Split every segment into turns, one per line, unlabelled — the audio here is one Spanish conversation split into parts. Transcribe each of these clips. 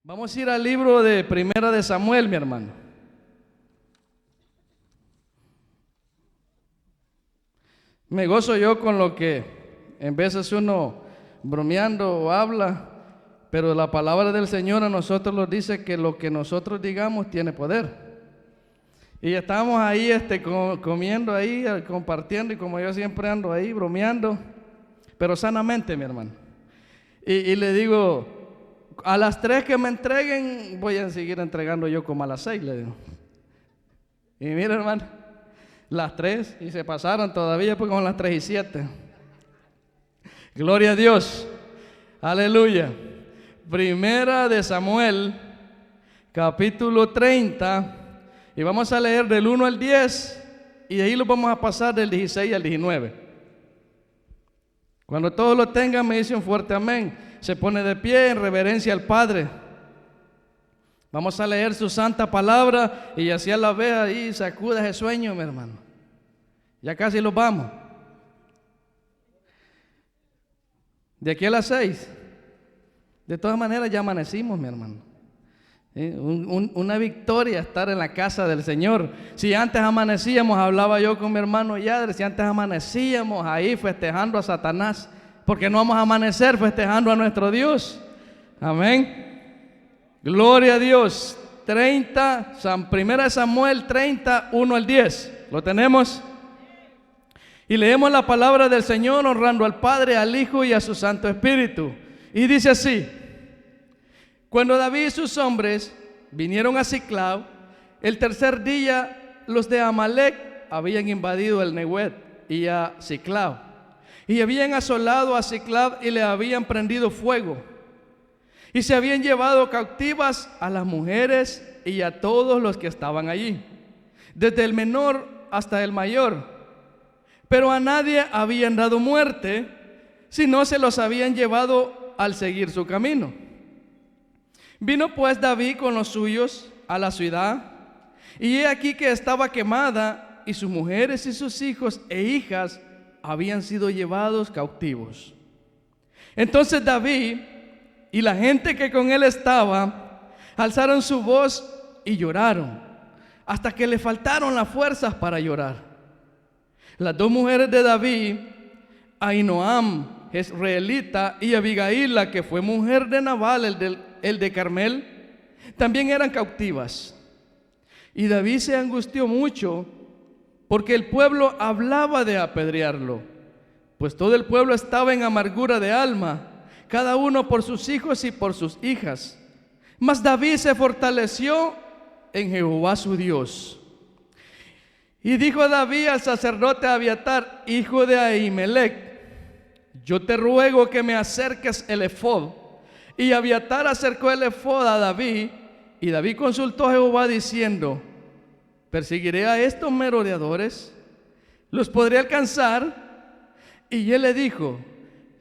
Vamos a ir al libro de Primera de Samuel, mi hermano. Me gozo yo con lo que en veces uno bromeando o habla, pero la palabra del Señor a nosotros nos dice que lo que nosotros digamos tiene poder. Y estamos ahí comiendo ahí, compartiendo, y como yo siempre ando ahí bromeando, pero sanamente, mi hermano. Y le digo, a las 3 que me entreguen, voy a seguir entregando yo como a las 6, le digo. Y mira, hermano, las 3, y se pasaron todavía, pues con las 3:07. Gloria a Dios, aleluya. Primera de Samuel, capítulo 30, y vamos a leer del 1 al 10, y de ahí lo vamos a pasar del 16 al 19. Cuando todos lo tengan, me dice un fuerte amén. Se pone de pie en reverencia al Padre. Vamos a leer su santa palabra, y así a la vez ahí sacuda ese sueño, mi hermano. Ya casi los vamos. De aquí a las 6. De todas maneras ya amanecimos, mi hermano. Una victoria estar en la casa del Señor. Si antes amanecíamos, hablaba yo con mi hermano Yadre, si antes amanecíamos ahí festejando a Satanás, porque no vamos a amanecer festejando a nuestro Dios. Amén. Gloria a Dios. 30, Primera de Samuel 30, 1 al 10. ¿Lo tenemos? Y leemos la palabra del Señor honrando al Padre, al Hijo y a su Santo Espíritu. Y dice así: cuando David y sus hombres vinieron a Siclag, el tercer día los de Amalec habían invadido el Neguet y a Siclag, y habían asolado a Siclag y le habían prendido fuego, y se habían llevado cautivas a las mujeres y a todos los que estaban allí, desde el menor hasta el mayor, pero a nadie habían dado muerte, sino se los habían llevado al seguir su camino. Vino pues David con los suyos a la ciudad, y he aquí que estaba quemada, y sus mujeres y sus hijos e hijas habían sido llevados cautivos. Entonces David y la gente que con él estaba alzaron su voz y lloraron, hasta que le faltaron las fuerzas para llorar. Las dos mujeres de David, Ahinoam, jezreelita, y Abigail, la que fue mujer de Nabal, el de Carmel, también eran cautivas. Y David se angustió mucho, porque el pueblo hablaba de apedrearlo, pues todo el pueblo estaba en amargura de alma, cada uno por sus hijos y por sus hijas. Mas David se fortaleció en Jehová su Dios. Y dijo David al sacerdote Abiatar, hijo de Ahimelech: yo te ruego que me acerques el efod. Y Abiatar acercó el efod a David, y David consultó a Jehová diciendo: ¿perseguiré a estos merodeadores? ¿Los podré alcanzar? Y él le dijo: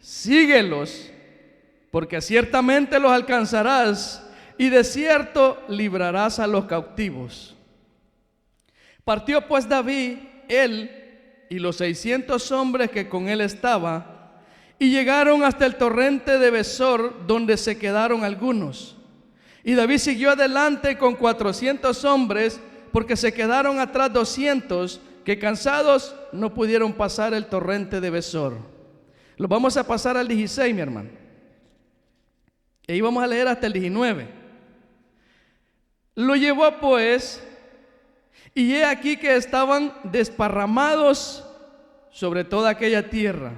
síguelos, porque ciertamente los alcanzarás, y de cierto librarás a los cautivos. Partió pues David, él y los 600 hombres que con él estaba, y llegaron hasta el torrente de Besor, donde se quedaron algunos. Y David siguió adelante con 400 hombres, porque se quedaron atrás 200, que cansados no pudieron pasar el torrente de Besor. Lo vamos a pasar al 16, mi hermano. Y ahí vamos a leer hasta el 19. Lo llevó pues, y he aquí que estaban desparramados sobre toda aquella tierra,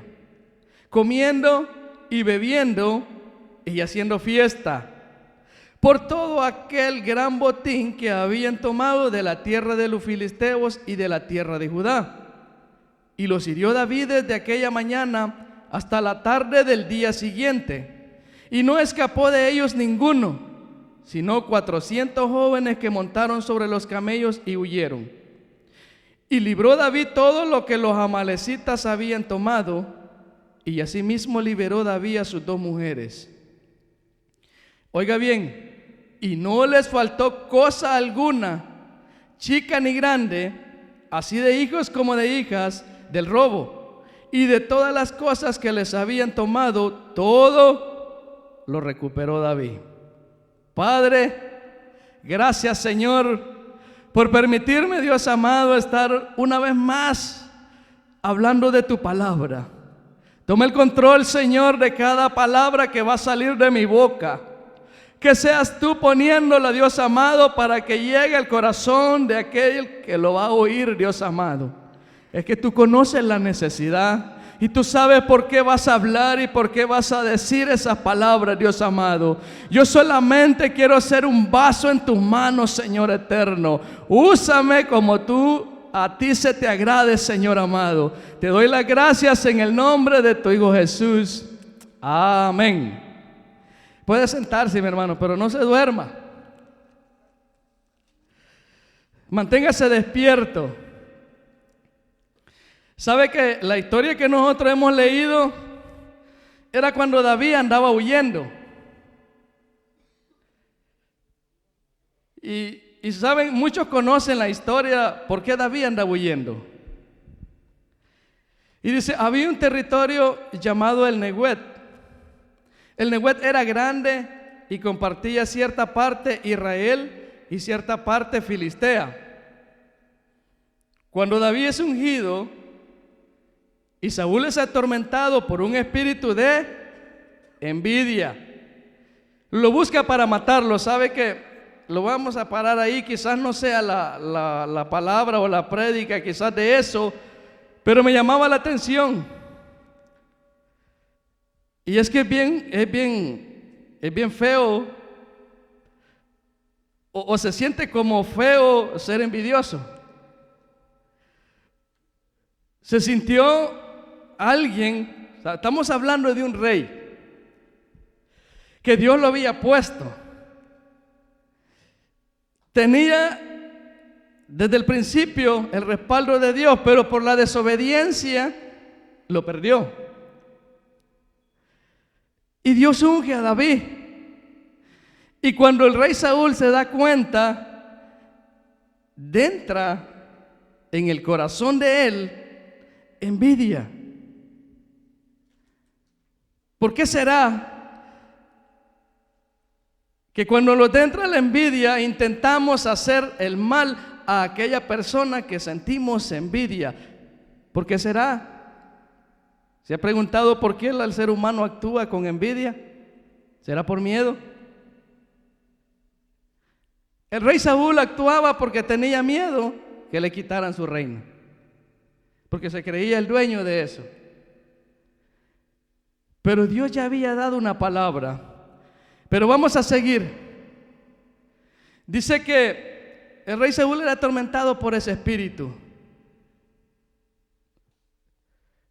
comiendo y bebiendo y haciendo fiesta, por todo aquel gran botín que habían tomado de la tierra de los filisteos y de la tierra de Judá. Y los hirió David desde aquella mañana hasta la tarde del día siguiente, y no escapó de ellos ninguno, sino 400 jóvenes que montaron sobre los camellos y huyeron. Y libró David todo lo que los amalecitas habían tomado, y asimismo liberó David a sus dos mujeres. Oiga bien, y no les faltó cosa alguna, chica ni grande, así de hijos como de hijas, del robo, y de todas las cosas que les habían tomado, todo lo recuperó David. Padre, gracias, Señor, por permitirme, Dios amado, estar una vez más hablando de tu palabra. Toma el control, Señor, de cada palabra que va a salir de mi boca. Que seas tú poniéndola, Dios amado, para que llegue al corazón de aquel que lo va a oír, Dios amado. Es que tú conoces la necesidad y tú sabes por qué vas a hablar y por qué vas a decir esas palabras, Dios amado. Yo solamente quiero ser un vaso en tus manos, Señor eterno. Úsame como a ti se te agrade, Señor amado. Te doy las gracias en el nombre de tu Hijo Jesús. Amén. Puede sentarse, mi hermano, pero no se duerma. Manténgase despierto. ¿Sabe que la historia que nosotros hemos leído era cuando David andaba huyendo? Y saben, muchos conocen la historia por qué David andaba huyendo. Y dice, había un territorio llamado el Neguet. El Neguet era grande y compartía cierta parte Israel y cierta parte Filistea. Cuando David es ungido y Saúl es atormentado por un espíritu de envidia, lo busca para matarlo. Sabe que lo vamos a parar ahí, quizás no sea la palabra o la prédica, quizás de eso, pero me llamaba la atención. Y es que es bien feo, o se siente como feo ser envidioso. Se sintió alguien, o sea, estamos hablando de un rey que Dios lo había puesto. Tenía desde el principio el respaldo de Dios, pero por la desobediencia lo perdió. Y Dios unge a David. Y cuando el rey Saúl se da cuenta, entra en el corazón de él envidia. ¿Por qué será que cuando nos entra la envidia intentamos hacer el mal a aquella persona que sentimos envidia? ¿Por qué será? ¿Se ha preguntado por qué el ser humano actúa con envidia? ¿Será por miedo? El rey Saúl actuaba porque tenía miedo que le quitaran su reino, porque se creía el dueño de eso. Pero Dios ya había dado una palabra. Pero vamos a seguir. Dice que el rey Saúl era atormentado por ese espíritu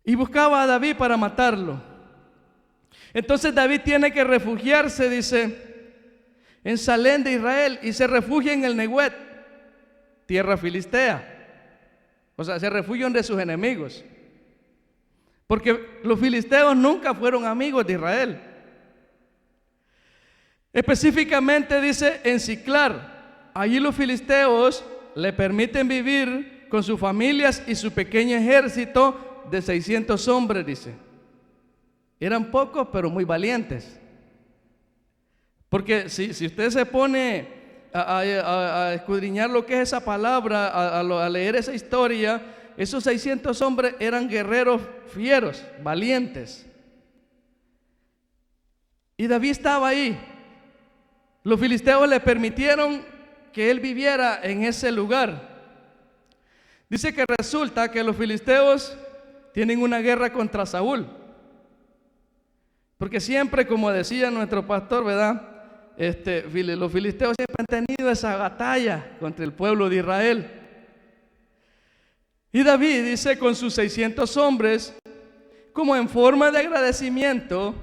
y buscaba a David para matarlo. Entonces David tiene que refugiarse, dice, en Salem de Israel, y se refugia en el Neguet, tierra filistea. O sea, se refugian de sus enemigos, porque los filisteos nunca fueron amigos de Israel. Específicamente dice en Siclar. Allí los filisteos le permiten vivir con sus familias y su pequeño ejército de 600 hombres, dice. Eran pocos, pero muy valientes. Porque si usted se pone a escudriñar lo que es esa palabra, a leer esa historia, esos 600 hombres eran guerreros fieros, valientes. Y David estaba ahí. Los filisteos le permitieron que él viviera en ese lugar. Dice que resulta que los filisteos tienen una guerra contra Saúl, porque siempre, como decía nuestro pastor, ¿verdad? Los filisteos siempre han tenido esa batalla contra el pueblo de Israel. Y David dice, con sus 600 hombres, como en forma de agradecimiento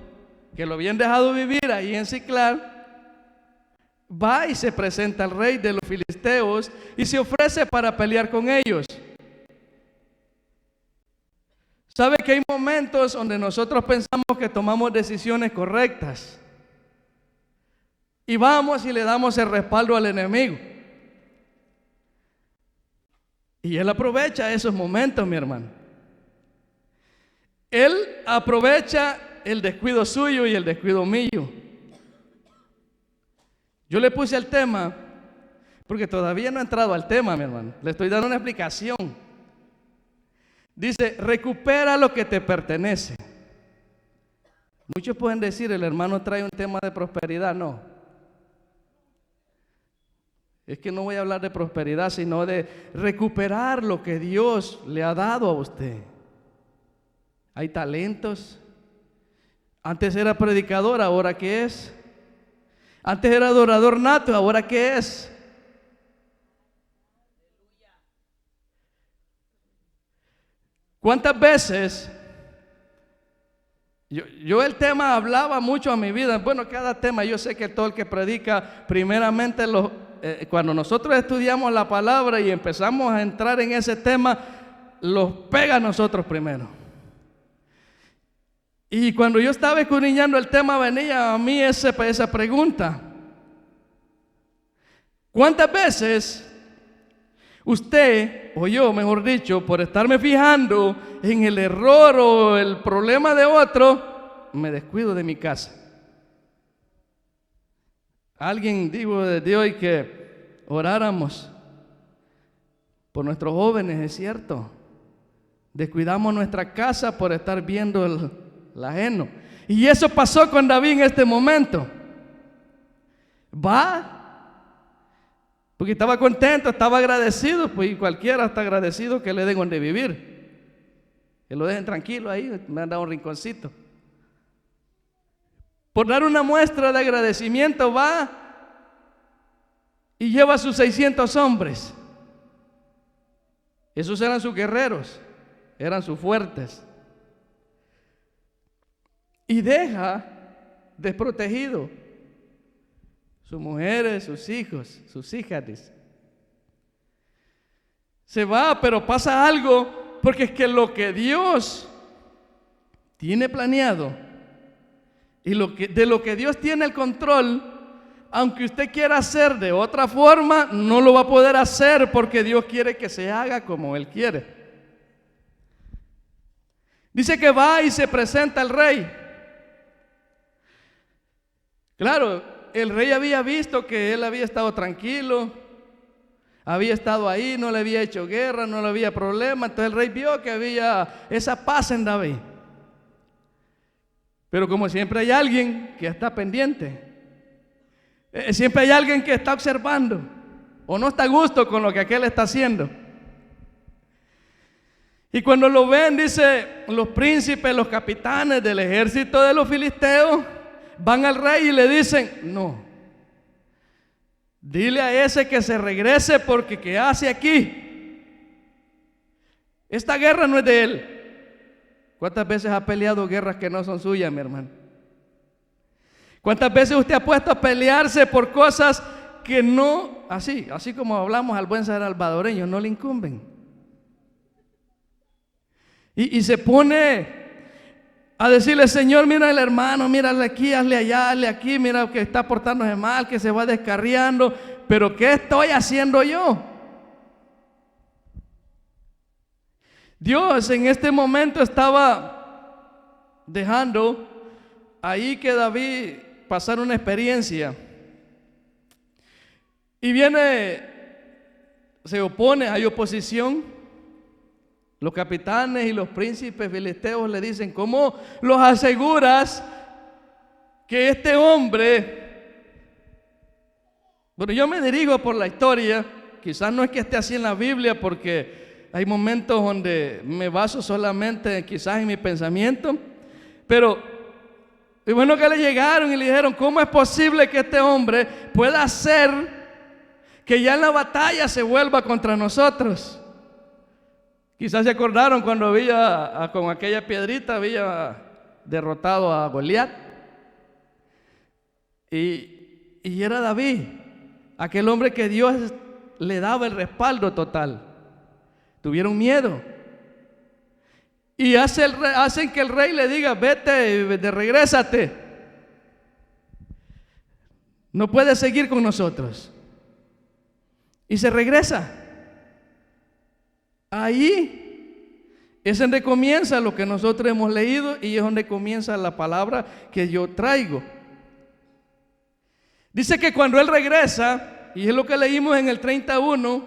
que lo habían dejado vivir ahí en Siclar, va y se presenta al rey de los filisteos y se ofrece para pelear con ellos. ¿Sabe que hay momentos donde nosotros pensamos que tomamos decisiones correctas y vamos y le damos el respaldo al enemigo? Y él aprovecha esos momentos, mi hermano. Él aprovecha el descuido suyo y el descuido mío. Yo le puse el tema porque todavía no he entrado al tema, mi hermano. Le estoy dando una explicación. Dice, recupera lo que te pertenece. Muchos pueden decir, el hermano trae un tema de prosperidad. No. Es que no voy a hablar de prosperidad, sino de recuperar lo que Dios le ha dado a usted. Hay talentos. Antes era predicador, ¿ahora qué es? Antes era adorador nato, ¿ahora qué es? ¿Cuántas veces? Yo el tema hablaba mucho a mi vida. Bueno, cada tema, yo sé que todo el que predica, primeramente cuando nosotros estudiamos la palabra y empezamos a entrar en ese tema, los pega a nosotros primero. Y cuando yo estaba escudriñando el tema, venía a mí esa pregunta: ¿cuántas veces usted, o yo mejor dicho, por estarme fijando en el error o el problema de otro, me descuido de mi casa? Alguien dijo desde hoy que oráramos por nuestros jóvenes, es cierto. Descuidamos nuestra casa por estar viendo el ajeno. Y eso pasó con David en este momento. Porque estaba contento, estaba agradecido, pues, y cualquiera está agradecido que le den donde vivir, que lo dejen tranquilo ahí, me han dado un rinconcito. Por dar una muestra de agradecimiento va y lleva a sus 600 hombres. Esos eran sus guerreros, eran sus fuertes. Y deja desprotegido sus mujeres, sus hijos, sus hijas, dice. Se va, pero pasa algo, porque es que lo que Dios tiene planeado y de lo que Dios tiene el control, aunque usted quiera hacer de otra forma, no lo va a poder hacer, porque Dios quiere que se haga como Él quiere. Dice que va y se presenta al rey. Claro, el rey había visto que él había estado tranquilo, había estado ahí, no le había hecho guerra, no le había problema. Entonces el rey vio que había esa paz en David. Pero como siempre hay alguien que está pendiente, siempre hay alguien que está observando o no está a gusto con lo que aquel está haciendo. Y cuando lo ven, dice, los príncipes, los capitanes del ejército de los filisteos van al rey y le dicen: no, dile a ese que se regrese, porque ¿qué hace aquí? Esta guerra no es de él. ¿Cuántas veces ha peleado guerras que no son suyas, mi hermano? ¿Cuántas veces usted ha puesto a pelearse por cosas que no, así como hablamos al buen salvadoreño, no le incumben? Y se pone a decirle: Señor, mira al hermano, mírale aquí, hazle allá, hazle aquí, mira que está portándose mal, que se va descarriando, pero ¿qué estoy haciendo yo? Dios en este momento estaba dejando ahí que David pasara una experiencia. Y se opone, hay oposición. Los capitanes y los príncipes filisteos le dicen: ¿cómo los aseguras que este hombre? Bueno, yo me dirijo por la historia, quizás no es que esté así en la Biblia, porque hay momentos donde me baso solamente quizás en mi pensamiento, pero y bueno, que le llegaron y le dijeron: ¿cómo es posible que este hombre pueda hacer que ya en la batalla se vuelva contra nosotros? Quizás se acordaron cuando con aquella piedrita había derrotado a Goliat. Y era David, aquel hombre que Dios le daba el respaldo total. Tuvieron miedo. Y hacen que el rey le diga: vete, regrésate. No puedes seguir con nosotros. Y se regresa. Ahí es donde comienza lo que nosotros hemos leído y es donde comienza la palabra que yo traigo. Dice que cuando él regresa, y es lo que leímos en el 31,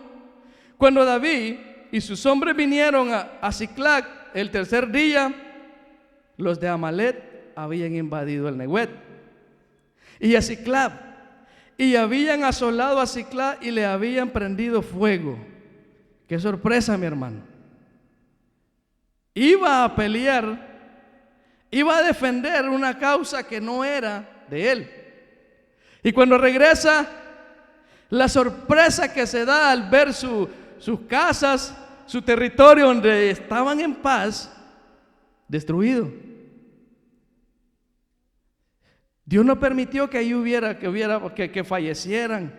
cuando David y sus hombres vinieron a Siclag el tercer día, los de Amalec habían invadido el Neguet y a Siclag, y habían asolado a Siclag y le habían prendido fuego. Qué sorpresa, mi hermano. Iba a pelear, iba a defender una causa que no era de él. Y cuando regresa, la sorpresa que se da al ver sus casas, su territorio donde estaban en paz, destruido. Dios no permitió que ahí que fallecieran.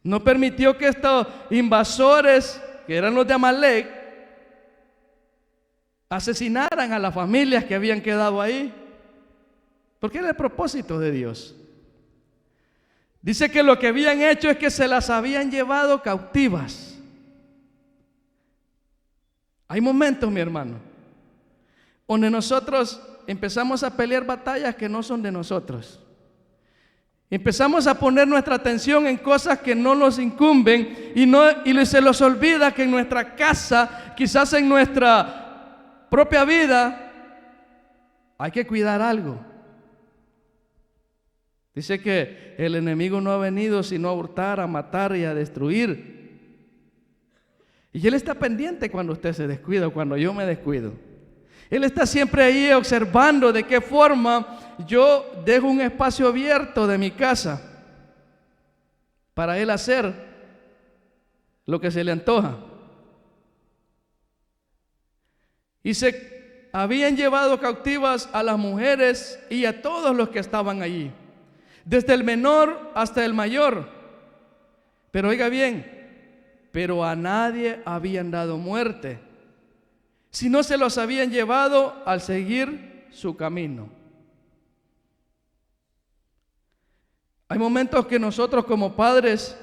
No permitió que estos invasores, que eran los de Amalec, asesinaran a las familias que habían quedado ahí. Porque era el propósito de Dios. Dice que lo que habían hecho es que se las habían llevado cautivas. Hay momentos, mi hermano, donde nosotros empezamos a pelear batallas que no son de nosotros. Empezamos a poner nuestra atención en cosas que no nos incumben y se nos olvida que en nuestra casa, quizás en nuestra propia vida, hay que cuidar algo. Dice que el enemigo no ha venido sino a hurtar, a matar y a destruir. Y él está pendiente cuando usted se descuida o cuando yo me descuido. Él está siempre ahí observando de qué forma yo dejo un espacio abierto de mi casa para él hacer lo que se le antoja. Y se habían llevado cautivas a las mujeres y a todos los que estaban allí, desde el menor hasta el mayor. Pero oiga bien, pero a nadie habían dado muerte, sino se los habían llevado al seguir su camino. Hay momentos que nosotros como padres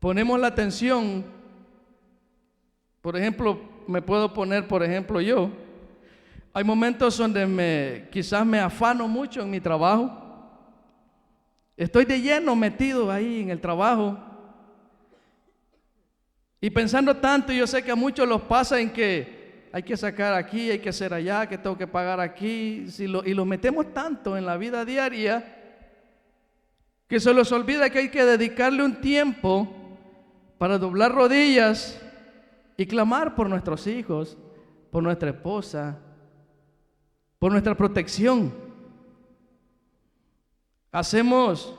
ponemos la atención. Por ejemplo, me puedo poner, por ejemplo, yo. Hay momentos donde quizás me afano mucho en mi trabajo. Estoy de lleno metido ahí en el trabajo. Y pensando tanto, yo sé que a muchos los pasa en que hay que sacar aquí, hay que hacer allá, que tengo que pagar aquí. Y lo metemos tanto en la vida diaria que se les olvida que hay que dedicarle un tiempo para doblar rodillas y clamar por nuestros hijos, por nuestra esposa, por nuestra protección. Hacemos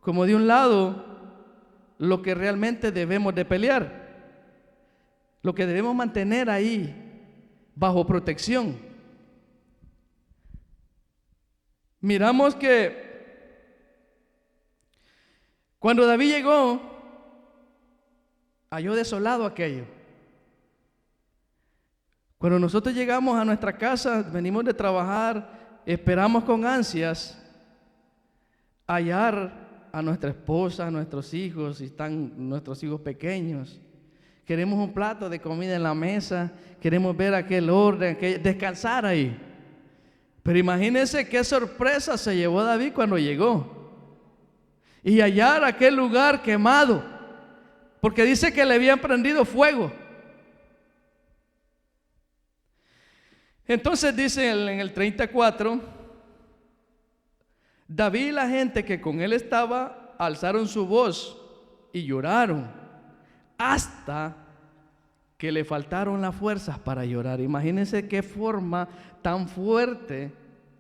como de un lado lo que realmente debemos de pelear, lo que debemos mantener ahí bajo protección. Miramos que cuando David llegó, halló desolado aquello. Cuando nosotros llegamos a nuestra casa, venimos de trabajar, esperamos con ansias hallar a nuestra esposa, a nuestros hijos, si están nuestros hijos pequeños. Queremos un plato de comida en la mesa, queremos ver aquel orden, descansar ahí. Pero imagínense qué sorpresa se llevó David cuando llegó y hallar aquel lugar quemado, porque dice que le habían prendido fuego. Entonces dice en el 34, David y la gente que con él estaba alzaron su voz y lloraron hasta que le faltaron las fuerzas para llorar. Imagínense qué forma tan fuerte.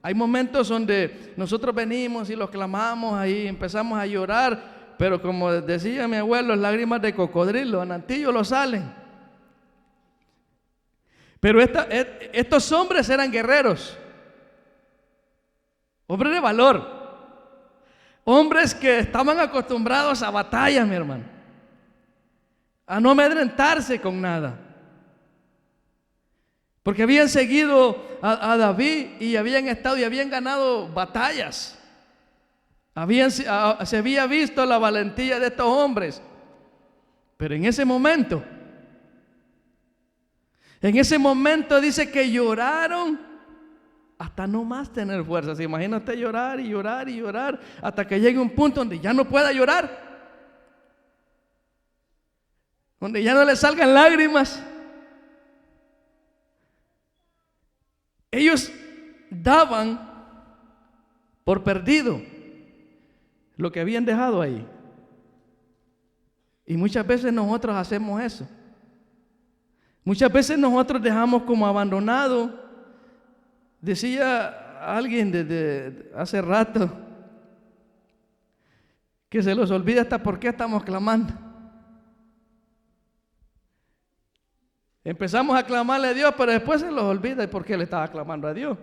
Hay momentos donde nosotros venimos y los clamamos ahí, empezamos a llorar, pero como decía mi abuelo, lágrimas de cocodrilo, a Nantillo lo salen. Pero estos hombres eran guerreros, hombres de valor, hombres que estaban acostumbrados a batallas, mi hermano, a no amedrentarse con nada, porque habían seguido a David y habían estado y habían ganado batallas. Se había visto la valentía de estos hombres, pero en ese momento dice que lloraron hasta no más tener fuerzas. Imagínate llorar y llorar y llorar hasta que llegue un punto donde ya no pueda llorar, donde ya no le salgan lágrimas. Ellos daban por perdido lo que habían dejado ahí. Y muchas veces nosotros hacemos eso. Muchas veces nosotros dejamos como abandonado. Decía alguien desde hace rato que se los olvida hasta por qué estamos clamando. Empezamos a clamarle a Dios, pero después se los olvida de por qué le estaba clamando a Dios.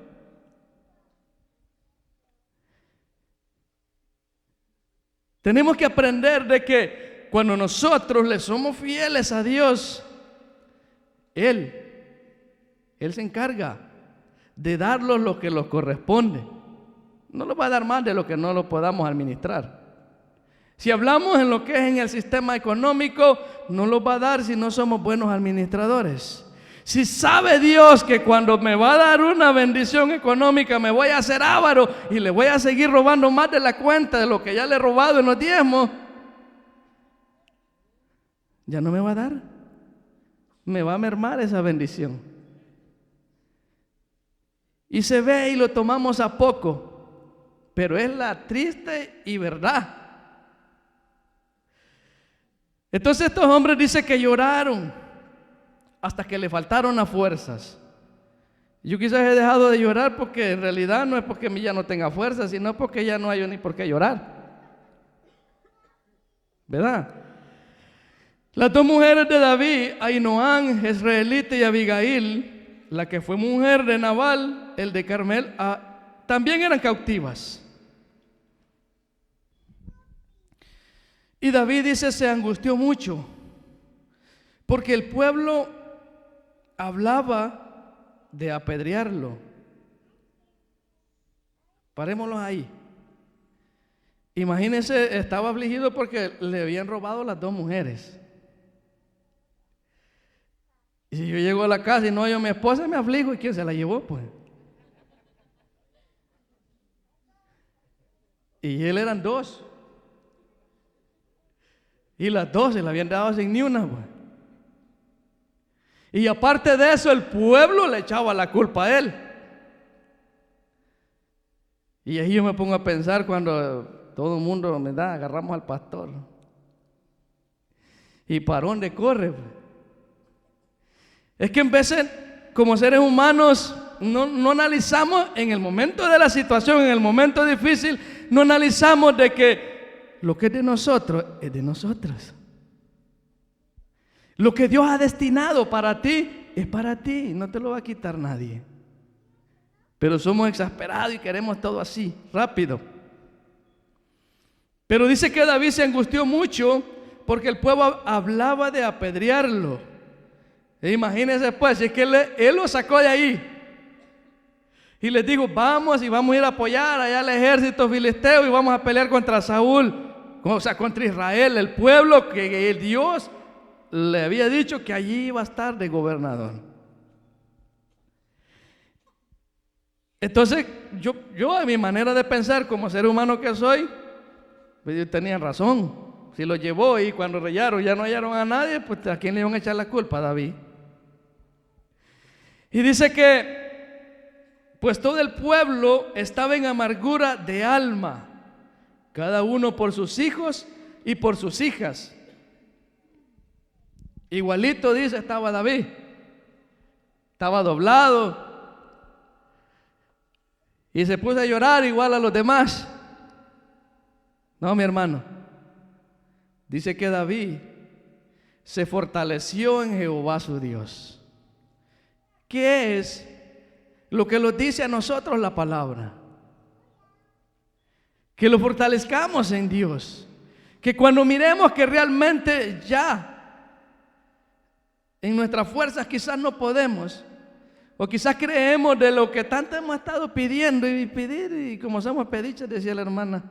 Tenemos que aprender de que cuando nosotros le somos fieles a Dios, Él se encarga de darlos lo que nos corresponde. No nos va a dar más de lo que no lo podamos administrar. Si hablamos en lo que es en el sistema económico, no lo va a dar si no somos buenos administradores. Si sabe Dios que cuando me va a dar una bendición económica me voy a hacer avaro y le voy a seguir robando más de la cuenta de lo que ya le he robado en los diezmos, ya no me va a dar. Me va a mermar esa bendición. Y se ve y lo tomamos a poco, pero es la triste y verdad. Entonces estos hombres dicen que lloraron hasta que le faltaron las fuerzas. Yo quizás he dejado de llorar porque en realidad no es porque ya no tenga fuerzas, sino porque ya no hay ni por qué llorar, ¿verdad? Las dos mujeres de David, Ahinoam, Jezreelita y Abigail, la que fue mujer de Nabal, el de Carmel, también eran cautivas. Y David dice, se angustió mucho, porque el pueblo hablaba de apedrearlo. Parémoslo ahí. Imagínense, estaba afligido porque le habían robado las dos mujeres. Y si yo llego a la casa y no hallo a mi esposa, me aflijo. ¿Y quién se la llevó? Pues. Y él eran dos. Y las dos se la habían dado sin ni una, pues. Y aparte de eso, el pueblo le echaba la culpa a él. Y ahí yo me pongo a pensar cuando todo el mundo me da, agarramos al pastor. ¿Y para dónde corre? Pues? Es que en veces, como seres humanos, no analizamos en el momento de la situación, en el momento difícil, no analizamos de que lo que es de nosotros, es de nosotros. Lo que Dios ha destinado para ti, es para ti, no te lo va a quitar nadie. Pero somos exasperados y queremos todo así, rápido. Pero dice que David se angustió mucho porque el pueblo hablaba de apedrearlo. E imagínense pues, es que él lo sacó de ahí. Y les dijo, vamos y vamos a ir a apoyar allá al ejército filisteo y vamos a pelear contra Saúl, o sea, contra Israel, el pueblo que Dios le había dicho que allí iba a estar de gobernador. Entonces, yo a mi manera de pensar como ser humano que soy, pues ellos tenían razón. Si lo llevó y cuando rellaron ya no hallaron a nadie, pues ¿a quién le iban a echar la culpa? A David. Y dice que pues todo el pueblo estaba en amargura de alma, cada uno por sus hijos y por sus hijas. Igualito dice estaba David, estaba doblado y se puso a llorar igual a los demás. No, mi hermano, dice que David se fortaleció en Jehová su Dios. ¿Qué es lo que nos dice a nosotros la palabra? Que lo fortalezcamos en Dios, que cuando miremos que realmente ya en nuestras fuerzas quizás no podemos, o quizás creemos de lo que tanto hemos estado pidiendo y pedir, y como somos pediches, decía la hermana,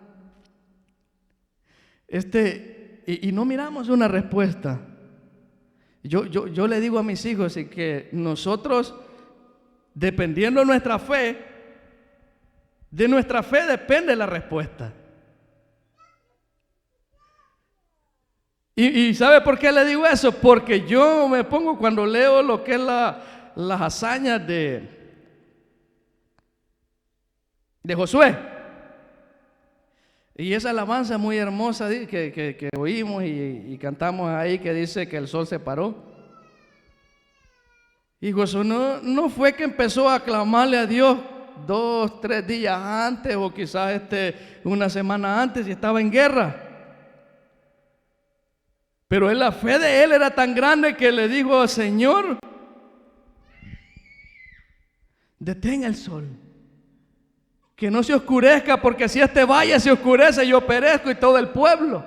y no miramos una respuesta. Yo le digo a mis hijos que nosotros, dependiendo de nuestra fe, De nuestra fe depende la respuesta. ¿Y sabe por qué le digo eso? Porque yo me pongo cuando leo lo que es las hazañas de Josué. Y esa alabanza muy hermosa que oímos y cantamos ahí, que dice que el sol se paró. Y Josué no fue que empezó a clamarle a Dios 2, 3 días antes, o quizás una semana antes, y estaba en guerra. Pero la fe de él era tan grande que le dijo: Señor, detén el sol, que no se oscurezca, porque si este valle se oscurece, yo perezco y todo el pueblo.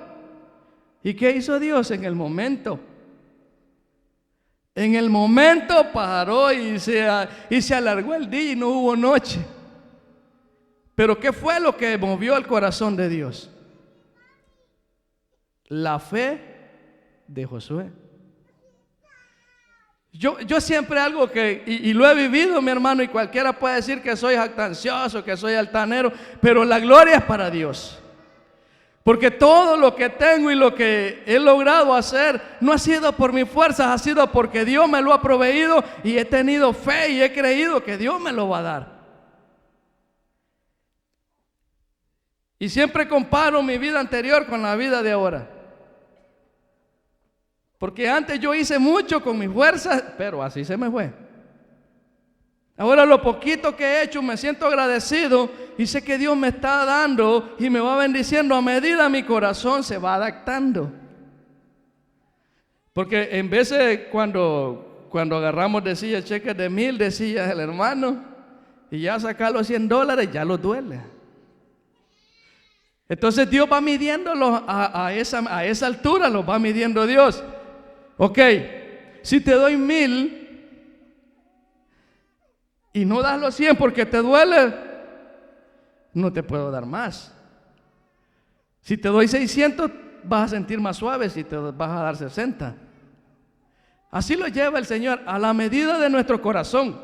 ¿Y qué hizo Dios en el momento? En el momento paró y se alargó el día y no hubo noche. Pero ¿qué fue lo que movió el corazón de Dios? La fe de Josué. Yo siempre algo y lo he vivido, mi hermano, y cualquiera puede decir que soy jactancioso, que soy altanero, pero la gloria es para Dios. Porque todo lo que tengo y lo que he logrado hacer no ha sido por mis fuerzas, ha sido porque Dios me lo ha proveído, y he tenido fe y he creído que Dios me lo va a dar. Y siempre comparo mi vida anterior con la vida de ahora. Porque antes yo hice mucho con mis fuerzas, pero así se me fue. Ahora lo poquito que he hecho me siento agradecido y sé que Dios me está dando y me va bendiciendo a medida mi corazón se va adaptando. Porque en veces cuando agarramos decía cheques de 1,000, decía el hermano, y ya sacar los $100 ya lo duele. Entonces Dios va midiéndolo a esa altura, lo va midiendo Dios. Ok, si te doy 1,000 y no das los 100 porque te duele, no te puedo dar más. Si te doy 600, vas a sentir más suave si te vas a dar 60. Así lo lleva el Señor, a la medida de nuestro corazón,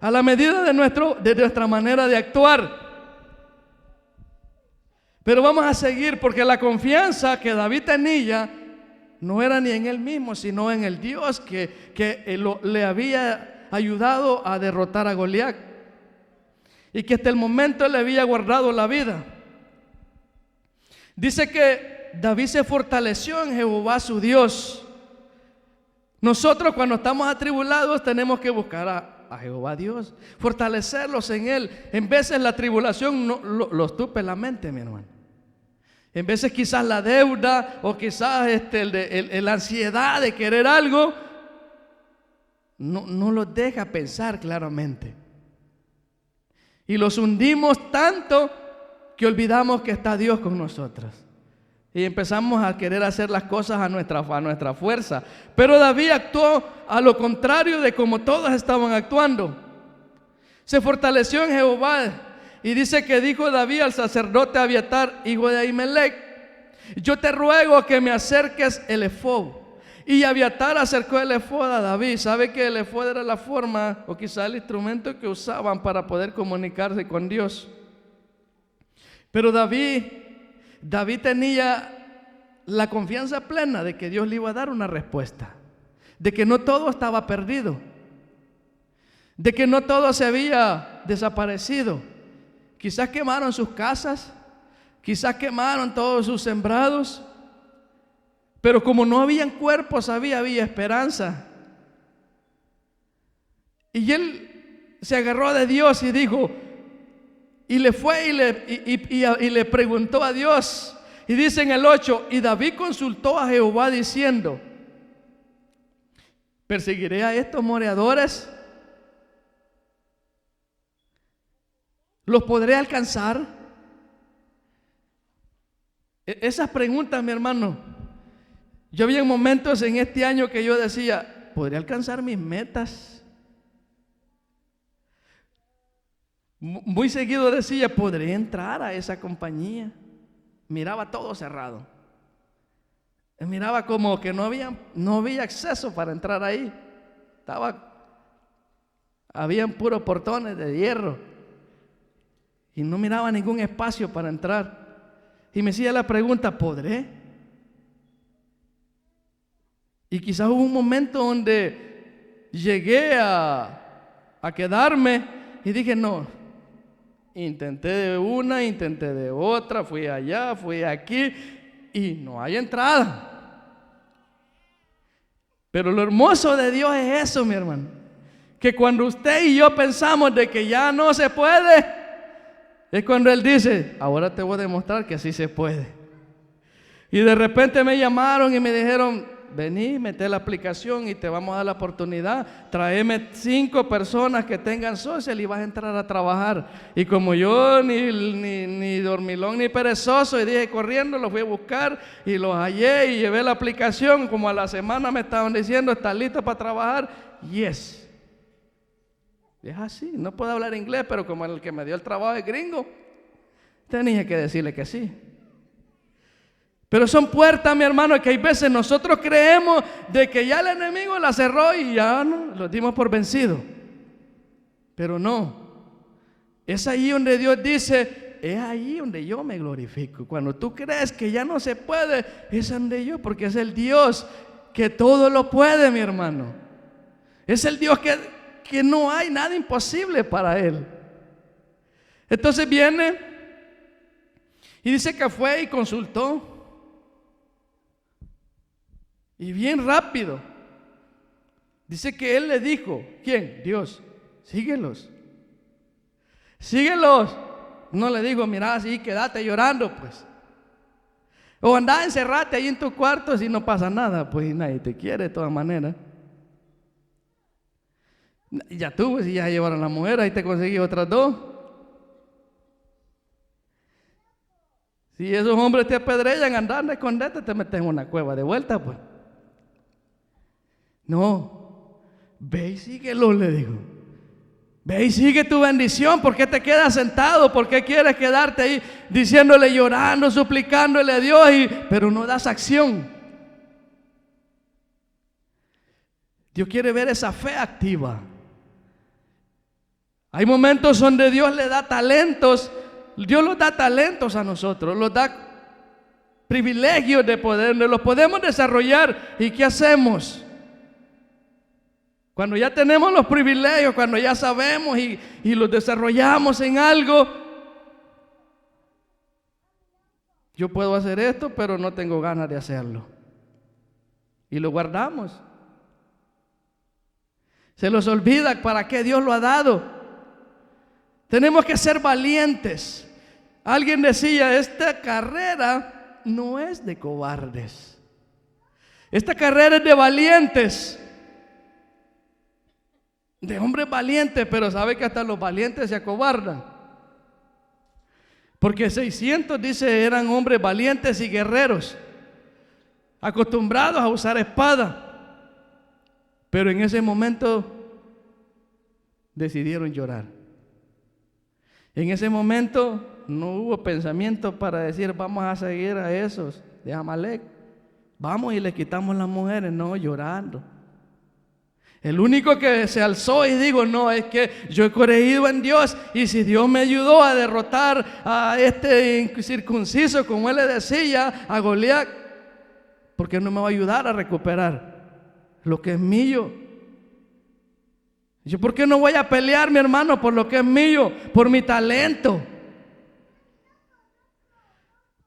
a la medida de nuestra manera de actuar. Pero vamos a seguir, porque la confianza que David tenía no era ni en él mismo, sino en el Dios que le había ayudado a derrotar a Goliat, y que hasta el momento le había guardado la vida. Dice que David se fortaleció en Jehová su Dios. Nosotros cuando estamos atribulados tenemos que buscar a Jehová Dios, fortalecerlos en Él. En veces la tribulación los tupe la mente, mi hermano. En veces quizás la deuda o quizás la ansiedad de querer algo no los deja pensar claramente. Y los hundimos tanto que olvidamos que está Dios con nosotros. Y empezamos a querer hacer las cosas a nuestra fuerza. Pero David actuó a lo contrario de como todos estaban actuando. Se fortaleció en Jehová. Y dice que dijo David al sacerdote Abiatar, hijo de Ahimelech: yo te ruego que me acerques el efod. Y Abiatar acercó el efod a David. ¿Sabe que el efod era la forma o quizá el instrumento que usaban para poder comunicarse con Dios? Pero David tenía la confianza plena de que Dios le iba a dar una respuesta, de que no todo estaba perdido, de que no todo se había desaparecido. Quizás quemaron sus casas, quizás quemaron todos sus sembrados, pero como no habían cuerpos, había esperanza. Y él se agarró de Dios y dijo, y le fue y le preguntó a Dios. Y dice en el 8, y David consultó a Jehová diciendo: ¿perseguiré a estos moradores? ¿Los podré alcanzar? Esas preguntas, mi hermano, yo había momentos en este año que yo decía: ¿podré alcanzar mis metas? Muy seguido decía: ¿podré entrar a esa compañía? Miraba todo cerrado. Miraba como que no había acceso para entrar ahí. Habían puros portones de hierro. y no miraba ningún espacio para entrar. Y me hacía la pregunta, ¿podré? Y quizás hubo un momento donde llegué a quedarme y dije, no. Intenté de una, intenté de otra, fui allá, fui aquí y no hay entrada. Pero lo hermoso de Dios es eso, mi hermano, que cuando usted y yo pensamos de que ya no se puede, es cuando Él dice, ahora te voy a demostrar que sí se puede. Y de repente me llamaron y me dijeron, vení, mete la aplicación y te vamos a dar la oportunidad, tráeme 5 personas que tengan social y vas a entrar a trabajar. Y como yo ni dormilón ni perezoso, y dije corriendo, los fui a buscar y los hallé y llevé la aplicación. Como a la semana me estaban diciendo, ¿estás listo para trabajar? Yes. Es así, no puedo hablar inglés, pero como el que me dio el trabajo es gringo, tenía que decirle que sí. Pero son puertas, mi hermano, que hay veces nosotros creemos de que ya el enemigo la cerró y ya no, lo dimos por vencido. Pero no. Es ahí donde Dios dice, es ahí donde yo me glorifico. Cuando tú crees que ya no se puede, es donde yo, porque es el Dios que todo lo puede, mi hermano. Es el Dios que no hay nada imposible para Él. Entonces viene y dice que fue y consultó. Y bien rápido. Dice que Él le dijo, ¿quién? Dios, síguelos. Síguelos. No le dijo, mira, así quédate llorando, pues. O andá, encerrate ahí en tu cuarto si no pasa nada, pues nadie te quiere de todas maneras. Ya tú, pues, si ya llevaron a la mujer, ahí te conseguí otras 2. Si esos hombres te apedrean, andando, escondete, te metes en una cueva de vuelta, pues. No, ve y síguelo, le digo. Ve y sigue tu bendición. ¿Por qué te quedas sentado? ¿Por qué quieres quedarte ahí diciéndole, llorando, suplicándole a Dios, pero no das acción? Dios quiere ver esa fe activa. Hay momentos donde Dios le da talentos. Dios nos da talentos a nosotros, nos da privilegios de poder, los podemos desarrollar. ¿Y qué hacemos? Cuando ya tenemos los privilegios, cuando ya sabemos y los desarrollamos en algo, yo puedo hacer esto, pero no tengo ganas de hacerlo. Y lo guardamos. Se nos olvida para qué Dios lo ha dado. Tenemos que ser valientes. Alguien decía, esta carrera no es de cobardes. Esta carrera es de valientes. De hombres valientes, pero sabe que hasta los valientes se acobardan. Porque 600, dice, eran hombres valientes y guerreros, acostumbrados a usar espada. Pero en ese momento decidieron llorar. En ese momento no hubo pensamiento para decir, vamos a seguir a esos de Amalek. Vamos y le quitamos las mujeres. No, llorando. El único que se alzó y dijo, no, es que yo he creído en Dios, y si Dios me ayudó a derrotar a este incircunciso, como él le decía, a Goliat, ¿por qué no me va a ayudar a recuperar lo que es mío? Yo, ¿por qué no voy a pelear, mi hermano, por lo que es mío? Por mi talento,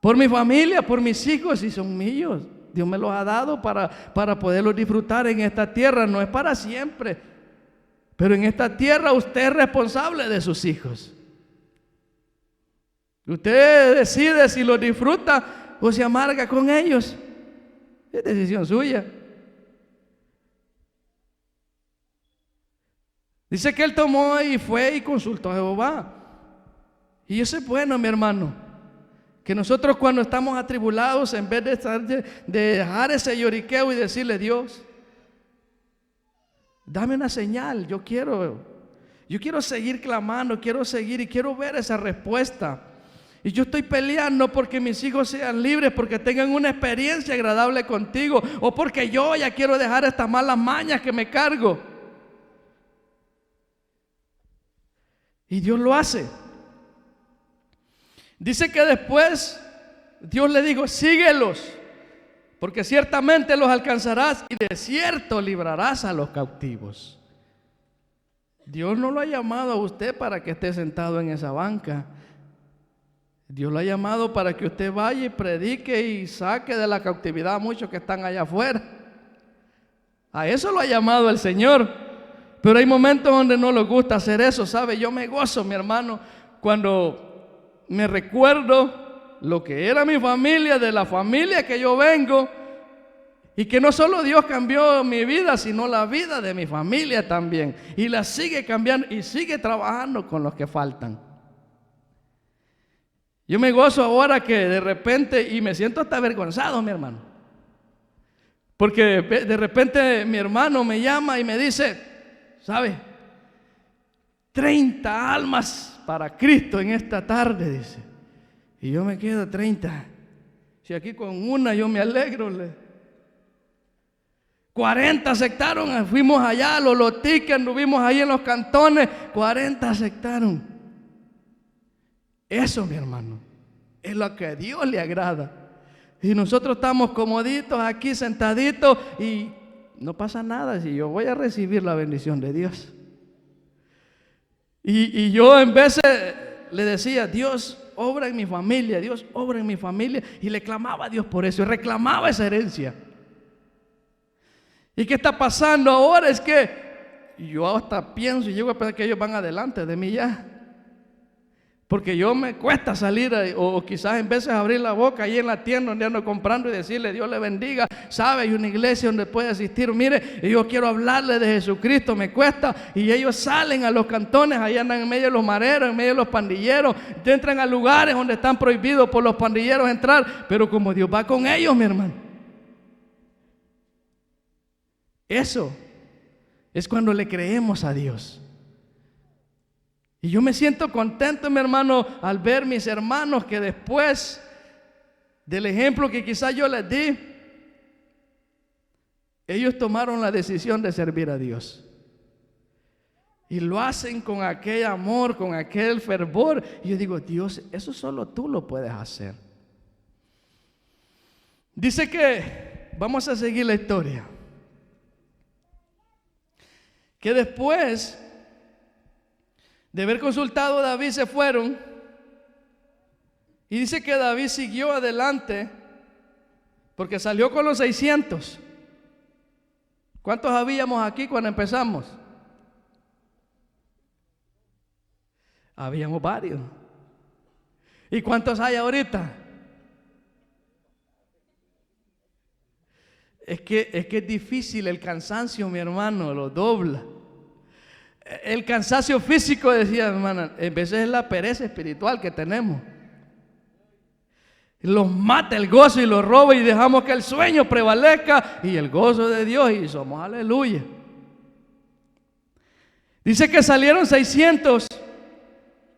por mi familia, por mis hijos, si son míos. Dios me los ha dado para poderlos disfrutar en esta tierra. No es para siempre, pero en esta tierra usted es responsable de sus hijos. Usted decide si los disfruta o se amarga con ellos. Es decisión suya. Dice que él tomó y fue y consultó a Jehová. Y eso es bueno, mi hermano. Que nosotros cuando estamos atribulados, en vez de dejar ese lloriqueo y decirle, Dios, dame una señal, yo quiero seguir clamando, quiero seguir y quiero ver esa respuesta. Y yo estoy peleando porque mis hijos sean libres, porque tengan una experiencia agradable contigo, o porque yo ya quiero dejar estas malas mañas que me cargo. Y Dios lo hace. Dice que después Dios le dijo: síguelos, porque ciertamente los alcanzarás y de cierto librarás a los cautivos. Dios no lo ha llamado a usted para que esté sentado en esa banca. Dios lo ha llamado para que usted vaya y predique y saque de la cautividad a muchos que están allá afuera. A eso lo ha llamado el Señor. Pero hay momentos donde no les gusta hacer eso, ¿sabe? Yo me gozo, mi hermano, cuando me recuerdo lo que era mi familia, de la familia que yo vengo, y que no solo Dios cambió mi vida, sino la vida de mi familia también, y la sigue cambiando y sigue trabajando con los que faltan. Yo me gozo ahora que de repente, y me siento hasta avergonzado, mi hermano, porque de repente mi hermano me llama y me dice: ¿sabe? 30 almas para Cristo en esta tarde, dice. Y yo me quedo: 30. Si aquí con una yo me alegro. 40 aceptaron, fuimos allá a los lotiques, anduvimos ahí en los cantones, 40 aceptaron. Eso, mi hermano, es lo que a Dios le agrada. Y nosotros estamos comoditos aquí, sentaditos, y no pasa nada si yo voy a recibir la bendición de Dios. Y yo en veces le decía: Dios, obra en mi familia, Dios, obra en mi familia. Y le clamaba a Dios por eso, y reclamaba esa herencia. ¿Y qué está pasando ahora? Es que yo hasta pienso y llego a pensar que ellos van adelante de mí ya. Porque yo me cuesta salir, o quizás en veces abrir la boca ahí en la tienda donde ando comprando y decirle: Dios le bendiga, sabe, hay una iglesia donde puede asistir, mire, y yo quiero hablarle de Jesucristo, me cuesta. Y ellos salen a los cantones, ahí andan en medio de los mareros, en medio de los pandilleros, entran a lugares donde están prohibidos por los pandilleros entrar, pero como Dios va con ellos, mi hermano. Eso es cuando le creemos a Dios. Y yo me siento contento, mi hermano, al ver mis hermanos que después del ejemplo que quizás yo les di, ellos tomaron la decisión de servir a Dios. Y lo hacen con aquel amor, con aquel fervor. Y yo digo: Dios, eso solo tú lo puedes hacer. Dice que, vamos a seguir la historia, que después de haber consultado a David se fueron, y dice que David siguió adelante porque salió con los 600. ¿Cuántos habíamos aquí cuando empezamos? Habíamos varios. ¿Y cuántos hay ahorita? Es que es difícil, el cansancio, mi hermano, lo dobla. El cansancio físico, decía hermana, en veces es la pereza espiritual que tenemos. Los mata el gozo y los roba, y dejamos que el sueño prevalezca y el gozo de Dios, y somos aleluya. Dice que salieron 600,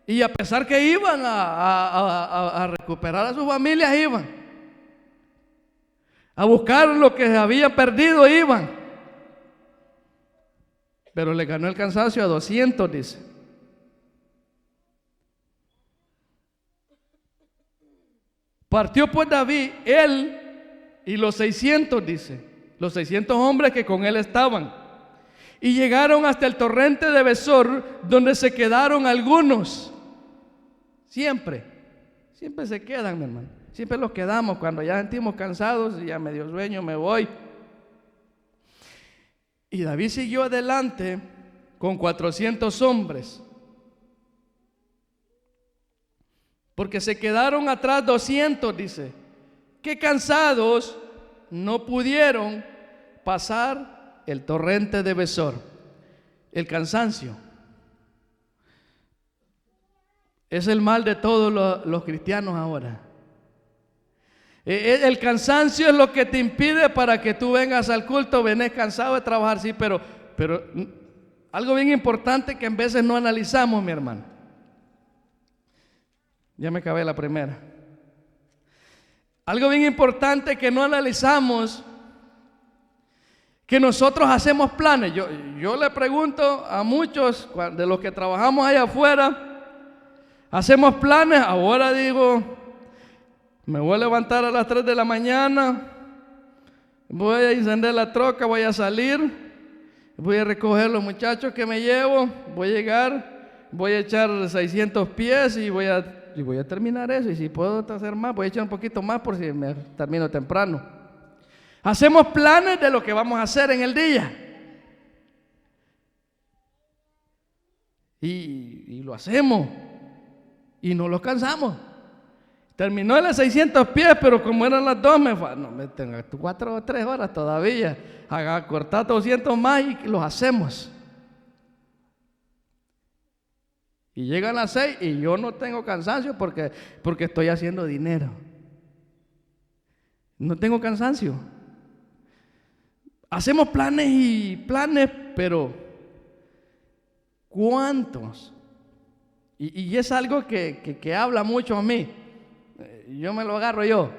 y a pesar que iban a recuperar a sus familias, iban a buscar lo que habían perdido, iban. Pero le ganó el cansancio a 200, dice. Partió pues David, él y los 600, dice, los 600 hombres que con él estaban, y llegaron hasta el torrente de Besor, donde se quedaron algunos. Siempre se quedan, mi hermano. Siempre los quedamos cuando ya sentimos cansados y ya me dio sueño, me voy. Y David siguió adelante con 400 hombres, porque se quedaron atrás 200, dice, que cansados no pudieron pasar el torrente de Besor. El cansancio es el mal de todos los cristianos ahora. El cansancio es lo que te impide para que tú vengas al culto. Venés cansado de trabajar, sí, pero algo bien importante que en veces no analizamos, mi hermano. Ya me acabé la primera. Algo bien importante que no analizamos, que nosotros hacemos planes. Yo le pregunto a muchos de los que trabajamos allá afuera, Hacemos planes. Ahora digo, me voy a levantar a las 3 de la mañana, voy a encender la troca, voy a salir, voy a recoger los muchachos que me llevo, voy a llegar, voy a echar 600 pies y voy a terminar eso. Y si puedo hacer más, voy a echar un poquito más por si me termino temprano. Hacemos planes de lo que vamos a hacer en el día. Y lo hacemos. Y no los cansamos. Terminó las 600 pies, pero como eran las 2, me tengo 4 o 3 horas todavía. Cortar 200 más y los hacemos. Y llegan las 6 y yo no tengo cansancio porque estoy haciendo dinero. No tengo cansancio. Hacemos planes y planes, pero ¿cuántos? Y es algo que habla mucho a mí. Yo me lo agarro yo.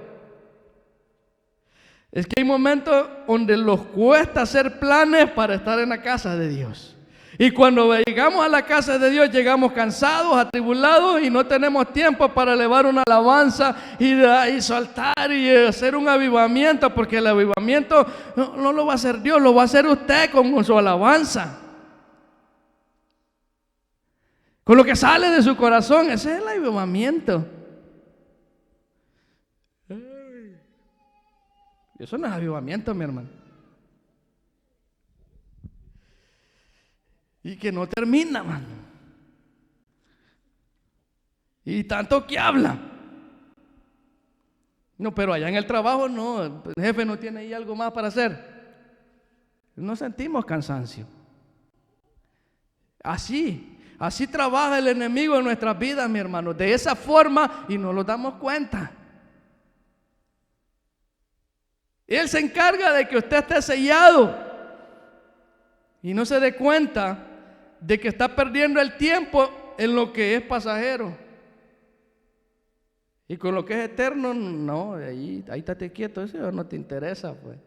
Es que hay momentos donde nos cuesta hacer planes para estar en la casa de Dios. Y cuando llegamos a la casa de Dios, llegamos cansados, atribulados y no tenemos tiempo para elevar una alabanza y saltar y hacer un avivamiento, porque el avivamiento no lo va a hacer Dios, lo va a hacer usted con su alabanza. Con lo que sale de su corazón, ese es el avivamiento. Eso no es avivamiento, mi hermano. Y que no termina, mano. Y tanto que habla. No, pero allá en el trabajo no, el jefe no tiene ahí algo más para hacer. No sentimos cansancio. Así trabaja el enemigo en nuestras vidas, mi hermano. De esa forma, y no nos damos cuenta. Él se encarga de que usted esté sellado y no se dé cuenta de que está perdiendo el tiempo en lo que es pasajero. Y con lo que es eterno, no, ahí estate quieto, eso no te interesa, pues.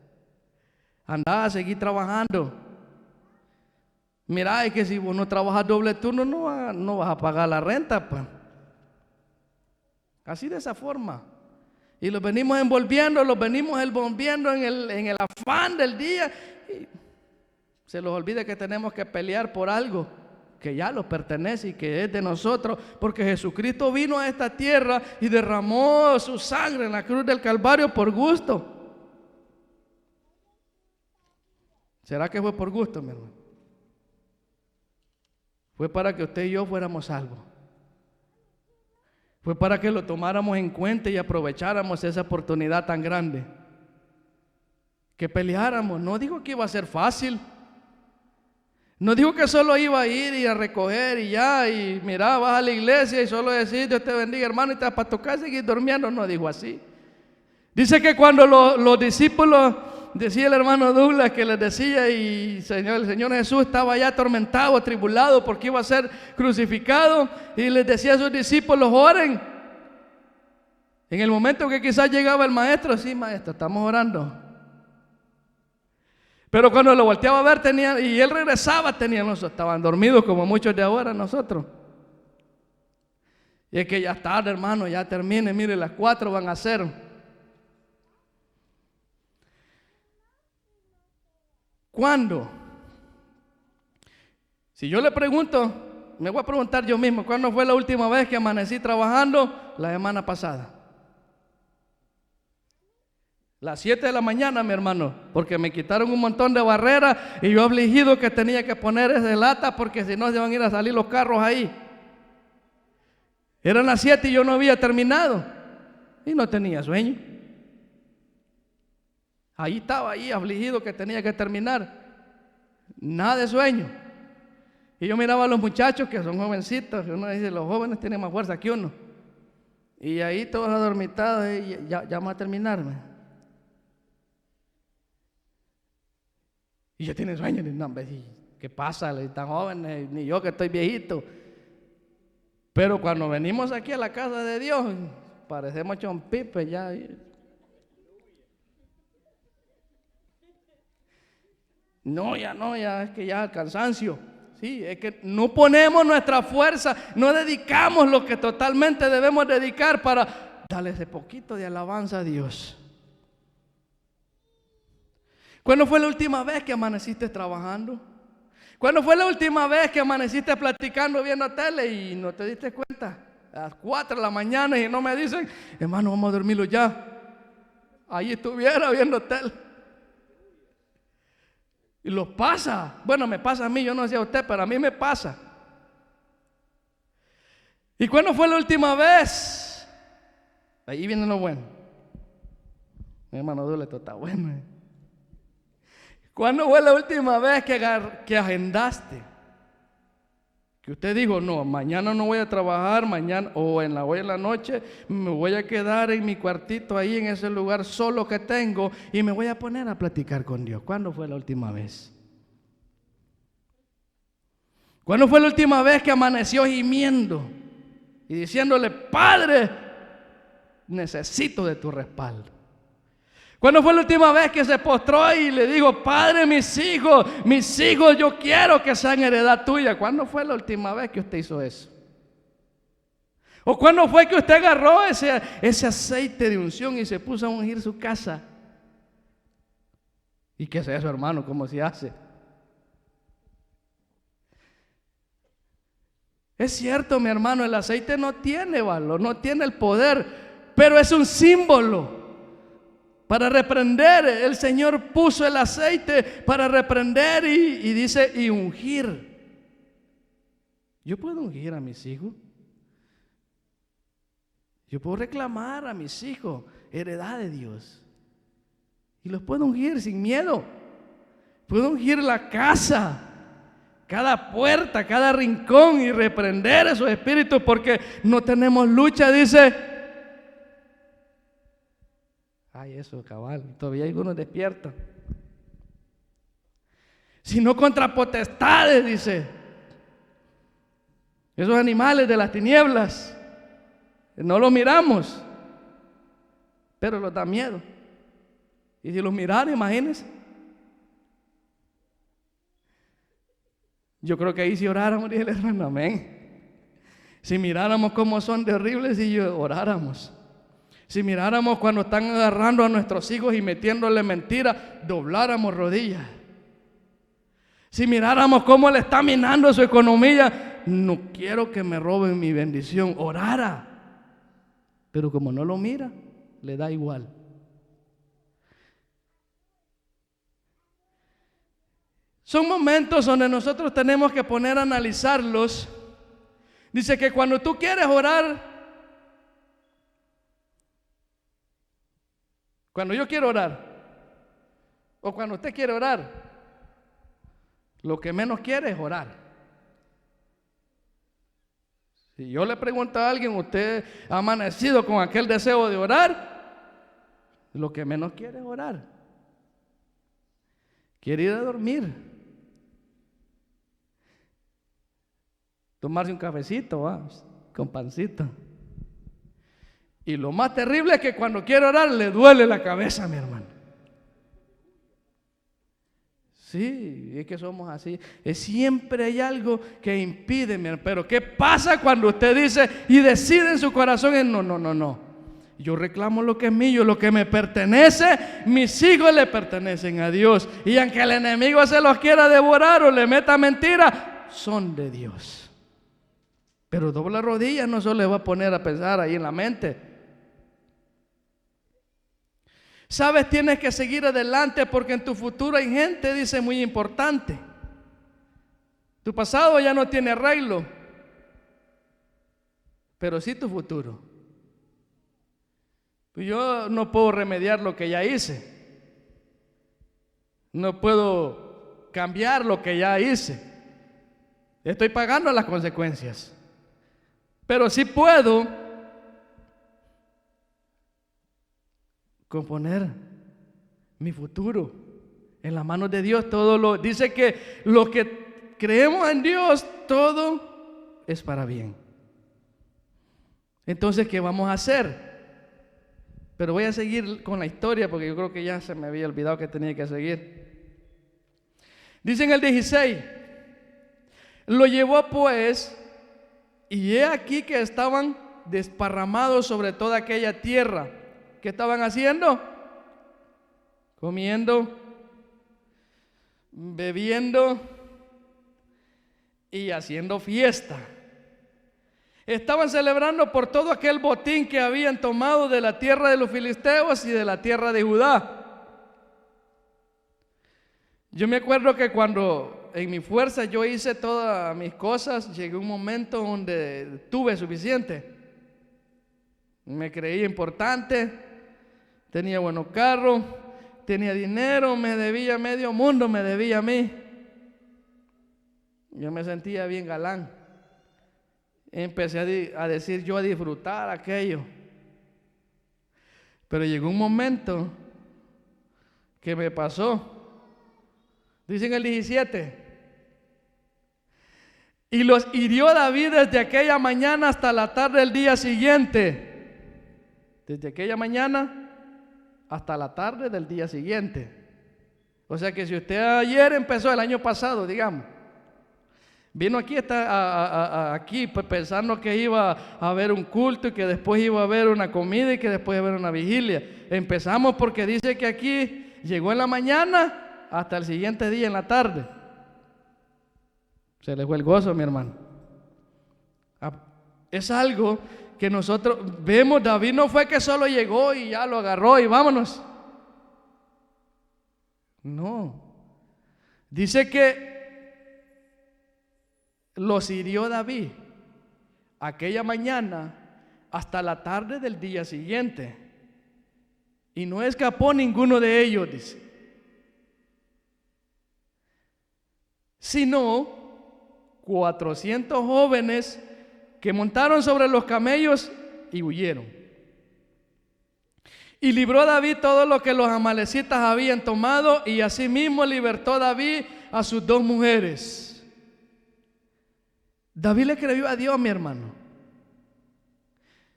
Anda a seguir trabajando. Mira, es que si vos no trabajas doble turno, no vas a pagar la renta, pues. Así de esa forma. Y los venimos envolviendo en el afán del día. Y se los olvida que tenemos que pelear por algo que ya nos pertenece y que es de nosotros, porque Jesucristo vino a esta tierra y derramó su sangre en la cruz del Calvario por gusto. ¿Será que fue por gusto, mi hermano? Fue para que usted y yo fuéramos salvos. Fue para que lo tomáramos en cuenta y aprovecháramos esa oportunidad tan grande. Que peleáramos. No digo que iba a ser fácil. No digo que solo iba a ir y a recoger y ya, y mira, vas a la iglesia y solo decir Dios te bendiga, hermano, y te vas para tu casa y seguir durmiendo. No digo así. Dice que cuando los discípulos, decía el hermano Douglas que les decía, y el Señor Jesús estaba ya atormentado, atribulado porque iba a ser crucificado, y les decía a sus discípulos, oren. En el momento que quizás llegaba el maestro, sí, maestro, estamos orando. Pero cuando lo volteaba a ver, y él regresaba, estaban dormidos como muchos de ahora nosotros. Y es que ya es tarde, hermano, ya termine, mire, las 4 van a ser. ¿Cuándo? Si yo le pregunto, me voy a preguntar yo mismo, ¿cuándo fue la última vez que amanecí trabajando? La semana pasada. Las 7 de la mañana, mi hermano, porque me quitaron un montón de barreras y yo afligido que tenía que poner ese lata porque si no se van a ir a salir los carros ahí. Eran las 7 y yo no había terminado y no tenía sueño. Ahí estaba, ahí afligido que tenía que terminar. Nada de sueño. Y yo miraba a los muchachos que son jovencitos. Uno dice, los jóvenes tienen más fuerza que uno. Y ahí todos adormitados, y ya vamos a terminarme. Y ya tienen sueño. No, hombre, ¿qué pasa? Están jóvenes, ni yo que estoy viejito. Pero cuando venimos aquí a la casa de Dios, parecemos chompipes ya. No, ya es que ya el cansancio. Sí, es que no ponemos nuestra fuerza, no dedicamos lo que totalmente debemos dedicar para darle ese poquito de alabanza a Dios. ¿Cuándo fue la última vez que amaneciste trabajando? ¿Cuándo fue la última vez que amaneciste platicando viendo tele y no te diste cuenta? A las 4 de la mañana y no me dicen, hermano, vamos a dormirlo ya. Ahí estuviera viendo tele. Y los pasa. Bueno, me pasa a mí, yo no sé a usted, pero a mí me pasa. ¿Y cuándo fue la última vez? Ahí viene lo bueno. Mi hermano Duleto está bueno. ¿Cuándo fue la última vez que agendaste? Que usted dijo, no, mañana no voy a trabajar, mañana o hoy en la noche me voy a quedar en mi cuartito ahí en ese lugar solo que tengo y me voy a poner a platicar con Dios. ¿Cuándo fue la última vez? ¿Cuándo fue la última vez que amaneció gimiendo y diciéndole, Padre, necesito de tu respaldo? ¿Cuándo fue la última vez que se postró y le dijo, Padre, mis hijos, yo quiero que sean heredad tuya? ¿Cuándo fue la última vez que usted hizo eso? ¿O cuándo fue que usted agarró ese aceite de unción y se puso a ungir su casa? ¿Y qué es eso, hermano? ¿Cómo se hace? Es cierto, mi hermano, el aceite no tiene valor, no tiene el poder, pero es un símbolo. Para reprender, el Señor puso el aceite para reprender y dice, y ungir. Yo puedo ungir a mis hijos. Yo puedo reclamar a mis hijos heredad de Dios. Y los puedo ungir sin miedo. Puedo ungir la casa, cada puerta, cada rincón y reprender esos espíritus porque no tenemos lucha, dice. Ay, eso, cabal, todavía hay algunos despiertos. Sino contra potestades, dice. Esos animales de las tinieblas. No los miramos, pero los da miedo. Y si los miraran, imagínense. Yo creo que ahí si oráramos, dije el hermano, amén. Si miráramos cómo son de horribles y oráramos. Si miráramos cuando están agarrando a nuestros hijos y metiéndole mentiras, dobláramos rodillas. Si miráramos cómo le está minando su economía, no quiero que me roben mi bendición, orara. Pero como no lo mira, le da igual. Son momentos donde nosotros tenemos que poner a analizarlos. Dice que cuando tú quieres orar, cuando yo quiero orar, o cuando usted quiere orar, lo que menos quiere es orar. Si yo le pregunto a alguien, ¿usted ha amanecido con aquel deseo de orar? Lo que menos quiere es orar. Quiere ir a dormir. Tomarse un cafecito, con pancito. Y lo más terrible es que cuando quiere orar le duele la cabeza, mi hermano. Sí, es que somos así. Siempre hay algo que impide, mi hermano. Pero ¿qué pasa cuando usted dice y decide en su corazón? No. Yo reclamo lo que es mío, lo que me pertenece. Mis hijos le pertenecen a Dios. Y aunque el enemigo se los quiera devorar o le meta mentira, son de Dios. Pero dobla rodillas no solo le va a poner a pensar ahí en la mente. Sabes, tienes que seguir adelante porque en tu futuro hay gente, dice, muy importante. Tu pasado ya no tiene arreglo, pero sí tu futuro. Pues yo no puedo remediar lo que ya hice. No puedo cambiar lo que ya hice. Estoy pagando las consecuencias. Pero sí puedo componer mi futuro en las manos de Dios. Dice que los que creemos en Dios, todo es para bien. Entonces, ¿qué vamos a hacer? Pero voy a seguir con la historia porque yo creo que ya se me había olvidado que tenía que seguir. Dice en el 16: Lo llevó pues, y he aquí que estaban desparramados sobre toda aquella tierra. ¿Qué estaban haciendo? Comiendo, bebiendo y haciendo fiesta. Estaban celebrando por todo aquel botín que habían tomado de la tierra de los filisteos y de la tierra de Judá. Yo me acuerdo que cuando en mi fuerza yo hice todas mis cosas, llegué a un momento donde tuve suficiente. Me creía importante, tenía buenos carros, tenía dinero, me debía medio mundo, me debía a mí. Yo me sentía bien galán. Empecé a decir yo, a disfrutar aquello. Pero llegó un momento que me pasó. Dice en el 17: y los hirió David desde aquella mañana hasta la tarde del día siguiente. Desde aquella mañana hasta la tarde del día siguiente. O sea que si usted ayer empezó, el año pasado, digamos, vino aquí, aquí pensando que iba a haber un culto y que después iba a haber una comida y que después iba a haber una vigilia. Empezamos porque dice que aquí llegó en la mañana hasta el siguiente día en la tarde. Se le fue el gozo, mi hermano. Es algo que nosotros vemos. David no fue que solo llegó y ya lo agarró y vámonos. No. Dice que los hirió David aquella mañana hasta la tarde del día siguiente. Y no escapó ninguno de ellos, dice. Sino 400 jóvenes que montaron sobre los camellos y huyeron. Y libró David todo lo que los amalecitas habían tomado, y asimismo libertó David a sus 2 mujeres. David le creyó a Dios, mi hermano.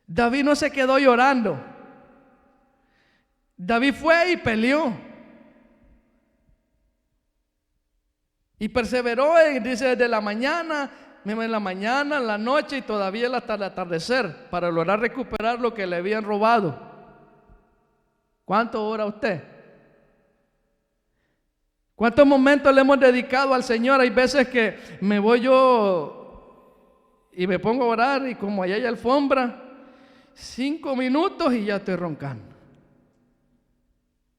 David no se quedó llorando. David fue y peleó. Y perseveró, dice, desde la mañana, en la mañana, en la noche y todavía hasta el atardecer, para lograr recuperar lo que le habían robado. ¿Cuánto ora usted? ¿Cuántos momentos le hemos dedicado al Señor? Hay veces que me voy yo y me pongo a orar, y como allá hay alfombra, 5 minutos y ya estoy roncando.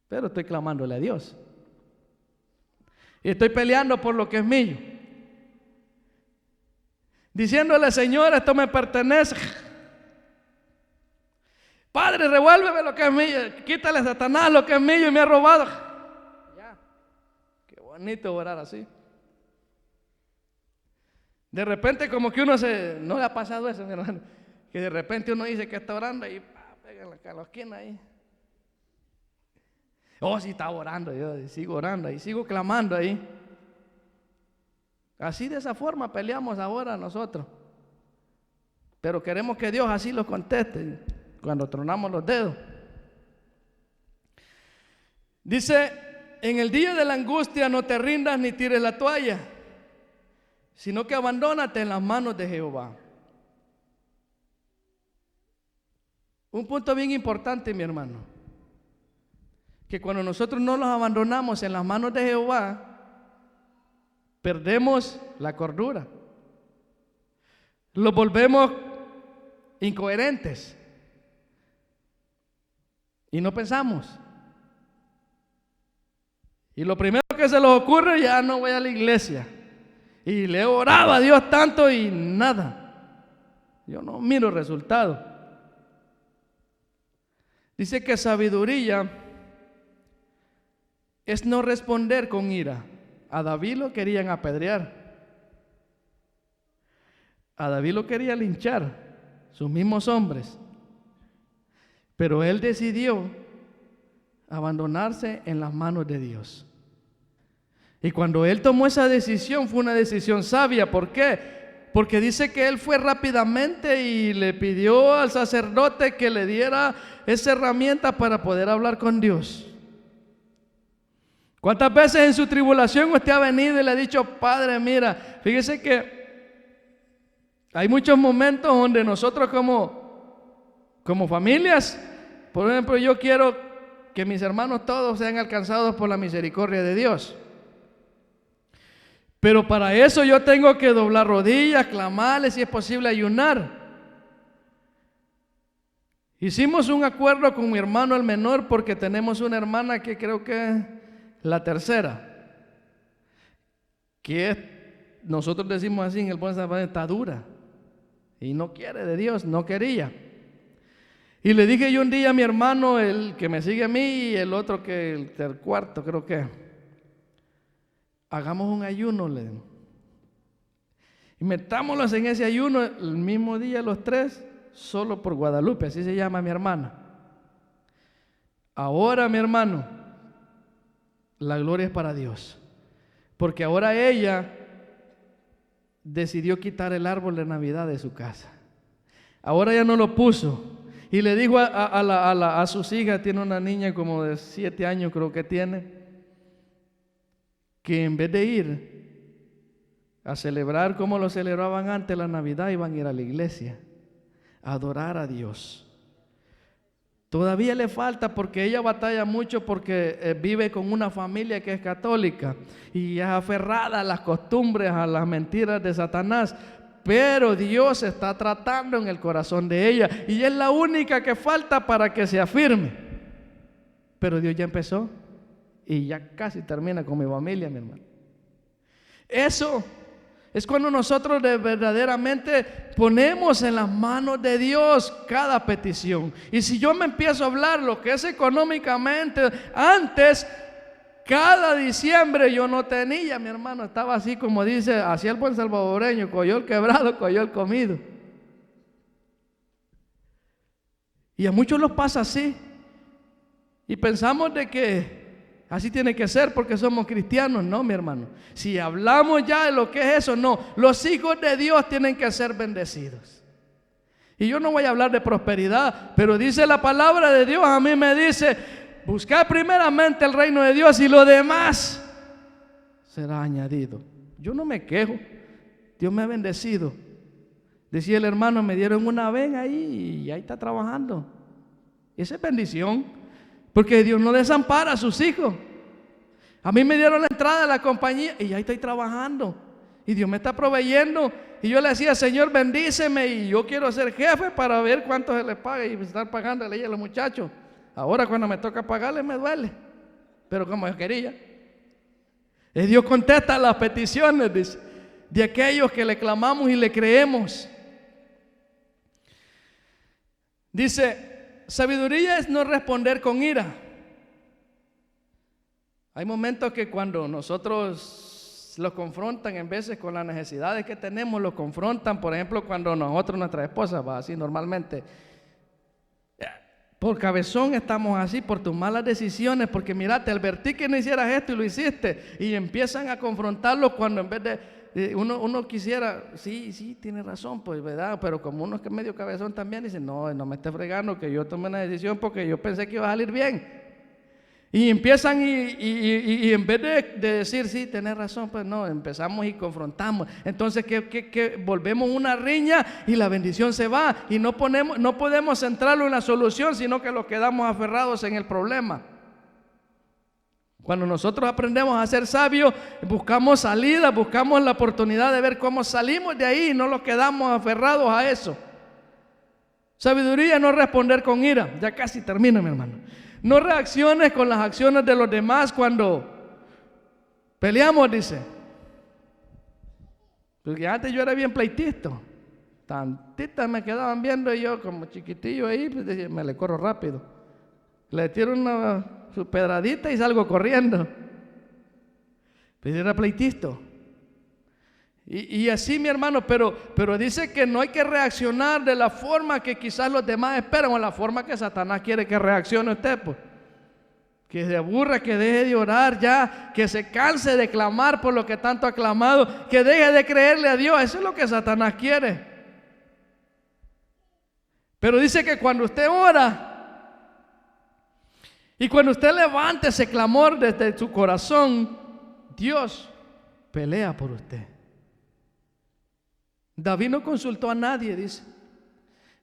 Pero estoy clamándole a Dios. Y estoy peleando por lo que es mío. Diciéndole: Señor, esto me pertenece. Padre, revuélveme lo que es mío. Quítale a Satanás lo que es mío y me ha robado. Ya. Qué bonito orar así. De repente como que uno ¿no le ha pasado eso, mi hermano? Que de repente uno dice que está orando y pega en la esquina ahí. Oh, sí, está orando, yo sigo orando y sigo clamando ahí. Así, de esa forma peleamos ahora nosotros. Pero queremos que Dios así lo conteste cuando tronamos los dedos. Dice: en el día de la angustia no te rindas ni tires la toalla, sino que abandónate en las manos de Jehová. Un punto bien importante, mi hermano, que cuando nosotros no los abandonamos en las manos de Jehová, perdemos la cordura, los volvemos incoherentes y no pensamos. Y lo primero que se les ocurre: ya no voy a la iglesia. Y le oraba a Dios tanto y nada. Yo no miro resultado. Dice que sabiduría es no responder con ira. A David lo querían apedrear. A David lo querían linchar, sus mismos hombres. Pero él decidió abandonarse en las manos de Dios. Y cuando él tomó esa decisión, fue una decisión sabia. ¿Por qué? Porque dice que él fue rápidamente y le pidió al sacerdote que le diera esa herramienta para poder hablar con Dios. ¿Cuántas veces en su tribulación usted ha venido y le ha dicho: Padre, mira, fíjese que Hay muchos momentos donde nosotros como familias, por ejemplo, yo quiero que mis hermanos todos sean alcanzados por la misericordia de Dios. Pero para eso yo tengo que doblar rodillas, clamarle, si es posible ayunar. Hicimos un acuerdo con mi hermano el menor porque tenemos una hermana que creo que es la tercera, que es, nosotros decimos así en el buen salvadoreño, está dura y no quiere de Dios, no quería. Y le dije yo un día a mi hermano, el que me sigue a mí y el otro que el cuarto creo que, hagamos un ayuno, le digo. Y metámoslos en ese ayuno el mismo día los tres, solo por Guadalupe, así se llama mi hermana. Ahora, mi hermano, la gloria es para Dios, porque ahora ella decidió quitar el árbol de Navidad de su casa. Ahora ya no lo puso. Y le dijo a sus hijas, tiene una niña como de 7 años creo que tiene, que en vez de ir a celebrar como lo celebraban antes la Navidad, iban a ir a la iglesia a adorar a Dios. Todavía le falta porque ella batalla mucho porque vive con una familia que es católica y es aferrada a las costumbres, a las mentiras de Satanás. Pero Dios está tratando en el corazón de ella y es la única que falta para que se afirme. Pero Dios ya empezó y ya casi termina con mi familia, mi hermano. Eso es cuando nosotros verdaderamente ponemos en las manos de Dios cada petición. Y si yo me empiezo a hablar lo que es económicamente, antes, cada diciembre yo no tenía, mi hermano, estaba así como dice, así el buen salvadoreño, coyol quebrado, coyol comido. Y a muchos los pasa así. Y pensamos de que así tiene que ser porque somos cristianos. No, mi hermano. Si hablamos ya de lo que es eso, no. Los hijos de Dios tienen que ser bendecidos. Y yo no voy a hablar de prosperidad, pero dice la palabra de Dios, a mí me dice, buscar primeramente el reino de Dios y lo demás será añadido. Yo no me quejo. Dios me ha bendecido. Decía el hermano, me dieron una ven ahí y ahí está trabajando. Esa es bendición. Porque Dios no desampara a sus hijos. A mí me dieron la entrada de la compañía y ahí estoy trabajando. Y Dios me está proveyendo. Y yo le decía, Señor, bendíceme. Y yo quiero ser jefe para ver cuánto se les paga y estar pagándole a los muchachos. Ahora cuando me toca pagarle me duele. Pero como yo quería. Y Dios contesta las peticiones de aquellos que le clamamos y le creemos. Dice, sabiduría es no responder con ira. Hay momentos que cuando nosotros los confrontan, en veces con las necesidades que tenemos, los confrontan. Por ejemplo, cuando nosotros, nuestra esposa, va así normalmente, por cabezón estamos así, por tus malas decisiones, porque mira, te advertí que no hicieras esto y lo hiciste. Y empiezan a confrontarlos cuando en vez de uno quisiera, sí, tiene razón, pues, ¿verdad? Pero como uno es que es medio cabezón también, dice, no me estés fregando que yo tomé una decisión porque yo pensé que iba a salir bien. Y empiezan y en vez de decir, sí, tenés razón, pues no, empezamos y confrontamos. Entonces, que volvemos una riña y la bendición se va. Y no podemos centrarlo en la solución, sino que nos quedamos aferrados en el problema. Cuando nosotros aprendemos a ser sabios, buscamos salida, buscamos la oportunidad de ver cómo salimos de ahí y no nos quedamos aferrados a eso. Sabiduría, no responder con ira. Ya casi termino, mi hermano. No reacciones con las acciones de los demás cuando peleamos, dice. Porque antes yo era bien pleitista. Tantitas me quedaban viendo y yo como chiquitillo ahí, pues decía, me le corro rápido. Le tiro su pedradita y salgo corriendo. Pero era pleitista. Y así, mi hermano, pero dice que no hay que reaccionar de la forma que quizás los demás esperan o la forma que Satanás quiere que reaccione usted, pues. Que se aburra, que deje de orar ya, que se canse de clamar por lo que tanto ha clamado, que deje de creerle a Dios. Eso es lo que Satanás quiere. Pero dice que cuando usted ora y cuando usted levante ese clamor desde su corazón, Dios pelea por usted. David no consultó a nadie, dice,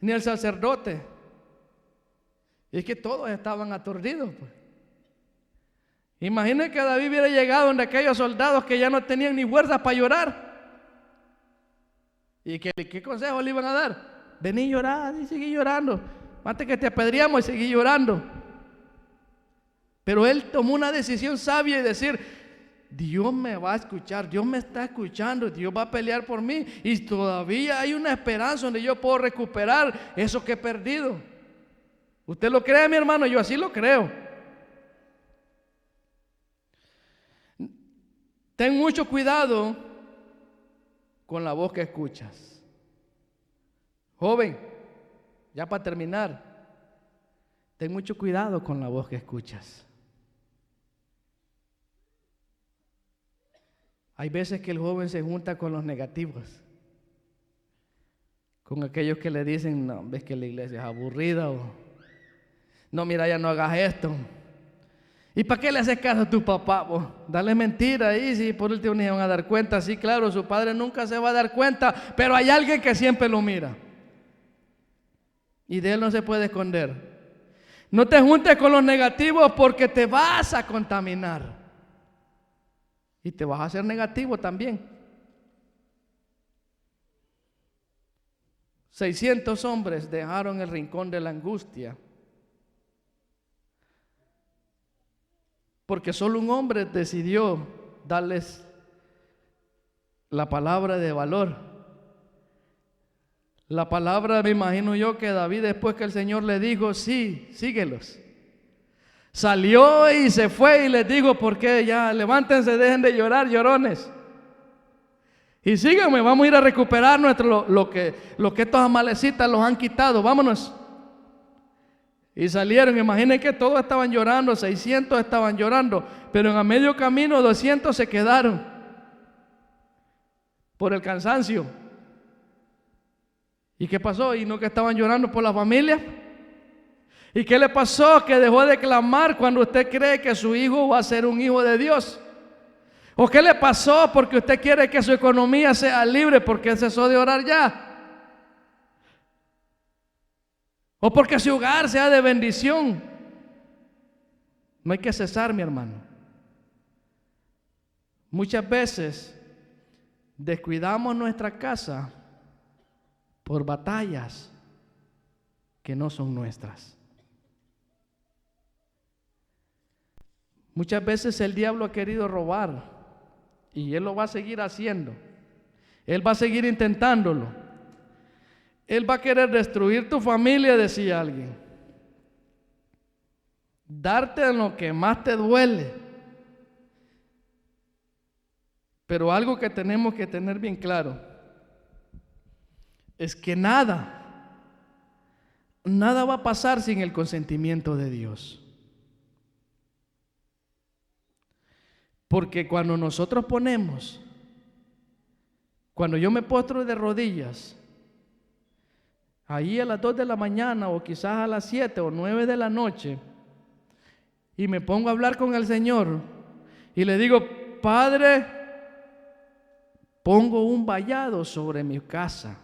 ni al sacerdote. Y es que todos estaban aturdidos, pues. Imaginen que David hubiera llegado donde aquellos soldados que ya no tenían ni fuerzas para llorar. ¿Y qué consejo le iban a dar? Vení a llorar y seguí llorando. Antes que te apedreamos y seguí llorando. Pero él tomó una decisión sabia y decir: Dios me va a escuchar, Dios me está escuchando, Dios va a pelear por mí. Y todavía hay una esperanza donde yo puedo recuperar eso que he perdido. ¿Usted lo cree, mi hermano? Yo así lo creo. Ten mucho cuidado con la voz que escuchas. Joven, ya para terminar, ten mucho cuidado con la voz que escuchas. Hay veces que el joven se junta con los negativos, con aquellos que le dicen: no, ves que la iglesia es aburrida, o no, mira, ya no hagas esto. ¿Y para qué le haces caso a tu papá? Vos? Dale mentira ahí, si por último ni se van a dar cuenta. Sí, claro, su padre nunca se va a dar cuenta, pero hay alguien que siempre lo mira. Y de él no se puede esconder. No te juntes con los negativos porque te vas a contaminar. Y te vas a hacer negativo también. 600 hombres dejaron el rincón de la angustia, porque solo un hombre decidió darles la palabra de valor. La palabra, me imagino yo, que David, después que el Señor le dijo: sí, síguelos, salió y se fue y les dijo: ¿por qué? Ya, levántense, dejen de llorar, llorones, y síganme, vamos a ir a recuperar lo que estos amalecitas los han quitado, vámonos. Y salieron. Imaginen que todos estaban llorando, 600 estaban llorando, pero en a medio camino 200 se quedaron por el cansancio. ¿Y qué pasó? ¿Y no que estaban llorando por la familia? ¿Y qué le pasó? Que dejó de clamar cuando usted cree que su hijo va a ser un hijo de Dios. ¿O qué le pasó porque usted quiere que su economía sea libre porque cesó de orar ya? ¿O porque su hogar sea de bendición? No hay que cesar, mi hermano. Muchas veces descuidamos nuestra casa por batallas que no son nuestras. Muchas veces el diablo ha querido robar y él lo va a seguir haciendo. Él va a seguir intentándolo. Él va a querer destruir tu familia, decía alguien. Darte en lo que más te duele. Pero algo que tenemos que tener bien claro es que nada va a pasar sin el consentimiento de Dios. Porque cuando yo me postro de rodillas, ahí a las 2 de la mañana o quizás a las 7 o 9 de la noche, y me pongo a hablar con el Señor y le digo: Padre, pongo un vallado sobre mi casa,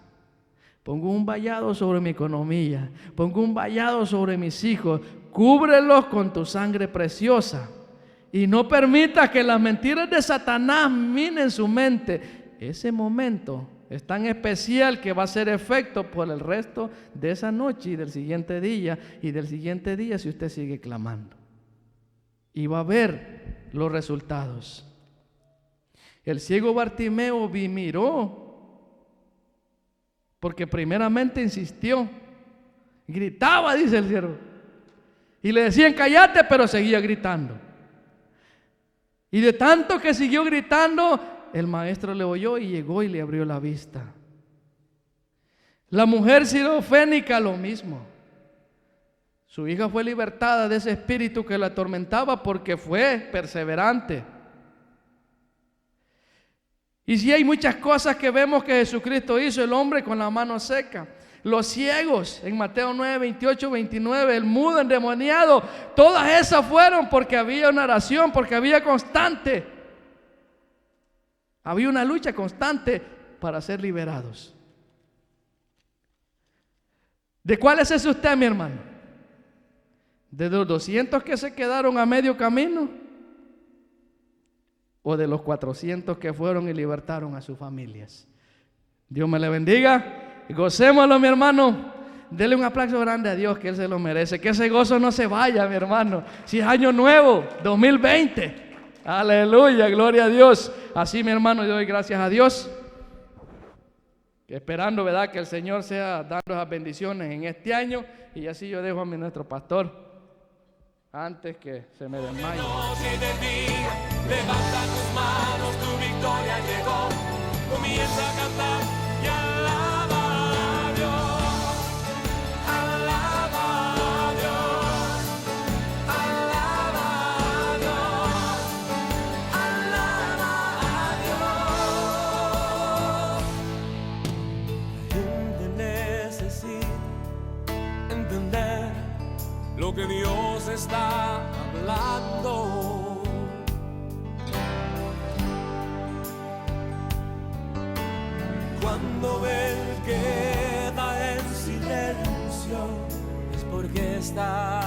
pongo un vallado sobre mi economía, pongo un vallado sobre mis hijos, cúbrelos con tu sangre preciosa y no permita que las mentiras de Satanás minen su mente. Ese momento es tan especial que va a hacer efecto por el resto de esa noche y del siguiente día y del siguiente día, si usted sigue clamando, y va a ver los resultados. El ciego Bartimeo miró, porque primeramente insistió, gritaba, dice el siervo, y le decían: cállate, pero seguía gritando. Y de tanto que siguió gritando, el maestro le oyó y llegó y le abrió la vista. La mujer sirofénica, lo mismo. Su hija fue libertada de ese espíritu que la atormentaba porque fue perseverante. Y si hay muchas cosas que vemos que Jesucristo hizo, el hombre con la mano seca, los ciegos en Mateo 9, 28, 29, el mudo endemoniado, todas esas fueron porque había una oración, porque había constante. Había una lucha constante para ser liberados. ¿De cuáles es usted, mi hermano? ¿De los 200 que se quedaron a medio camino? ¿O de los 400 que fueron y libertaron a sus familias? Dios me le bendiga. Gocémoslo, mi hermano. Dele un aplauso grande a Dios, que Él se lo merece. Que ese gozo no se vaya, mi hermano. Si es año nuevo, 2020. Aleluya, gloria a Dios. Así, mi hermano, yo doy gracias a Dios. Esperando, ¿verdad?, que el Señor sea dando esas bendiciones en este año. Y así yo dejo a nuestro pastor antes que se me desmaye.
Levanta tus manos, tu victoria llegó. Comienza a cantar y alaba a Dios. Alaba a Dios. Alaba a Dios. Alaba a Dios. La gente necesita entender lo que Dios está hablando. Cuando Él queda en silencio, es porque está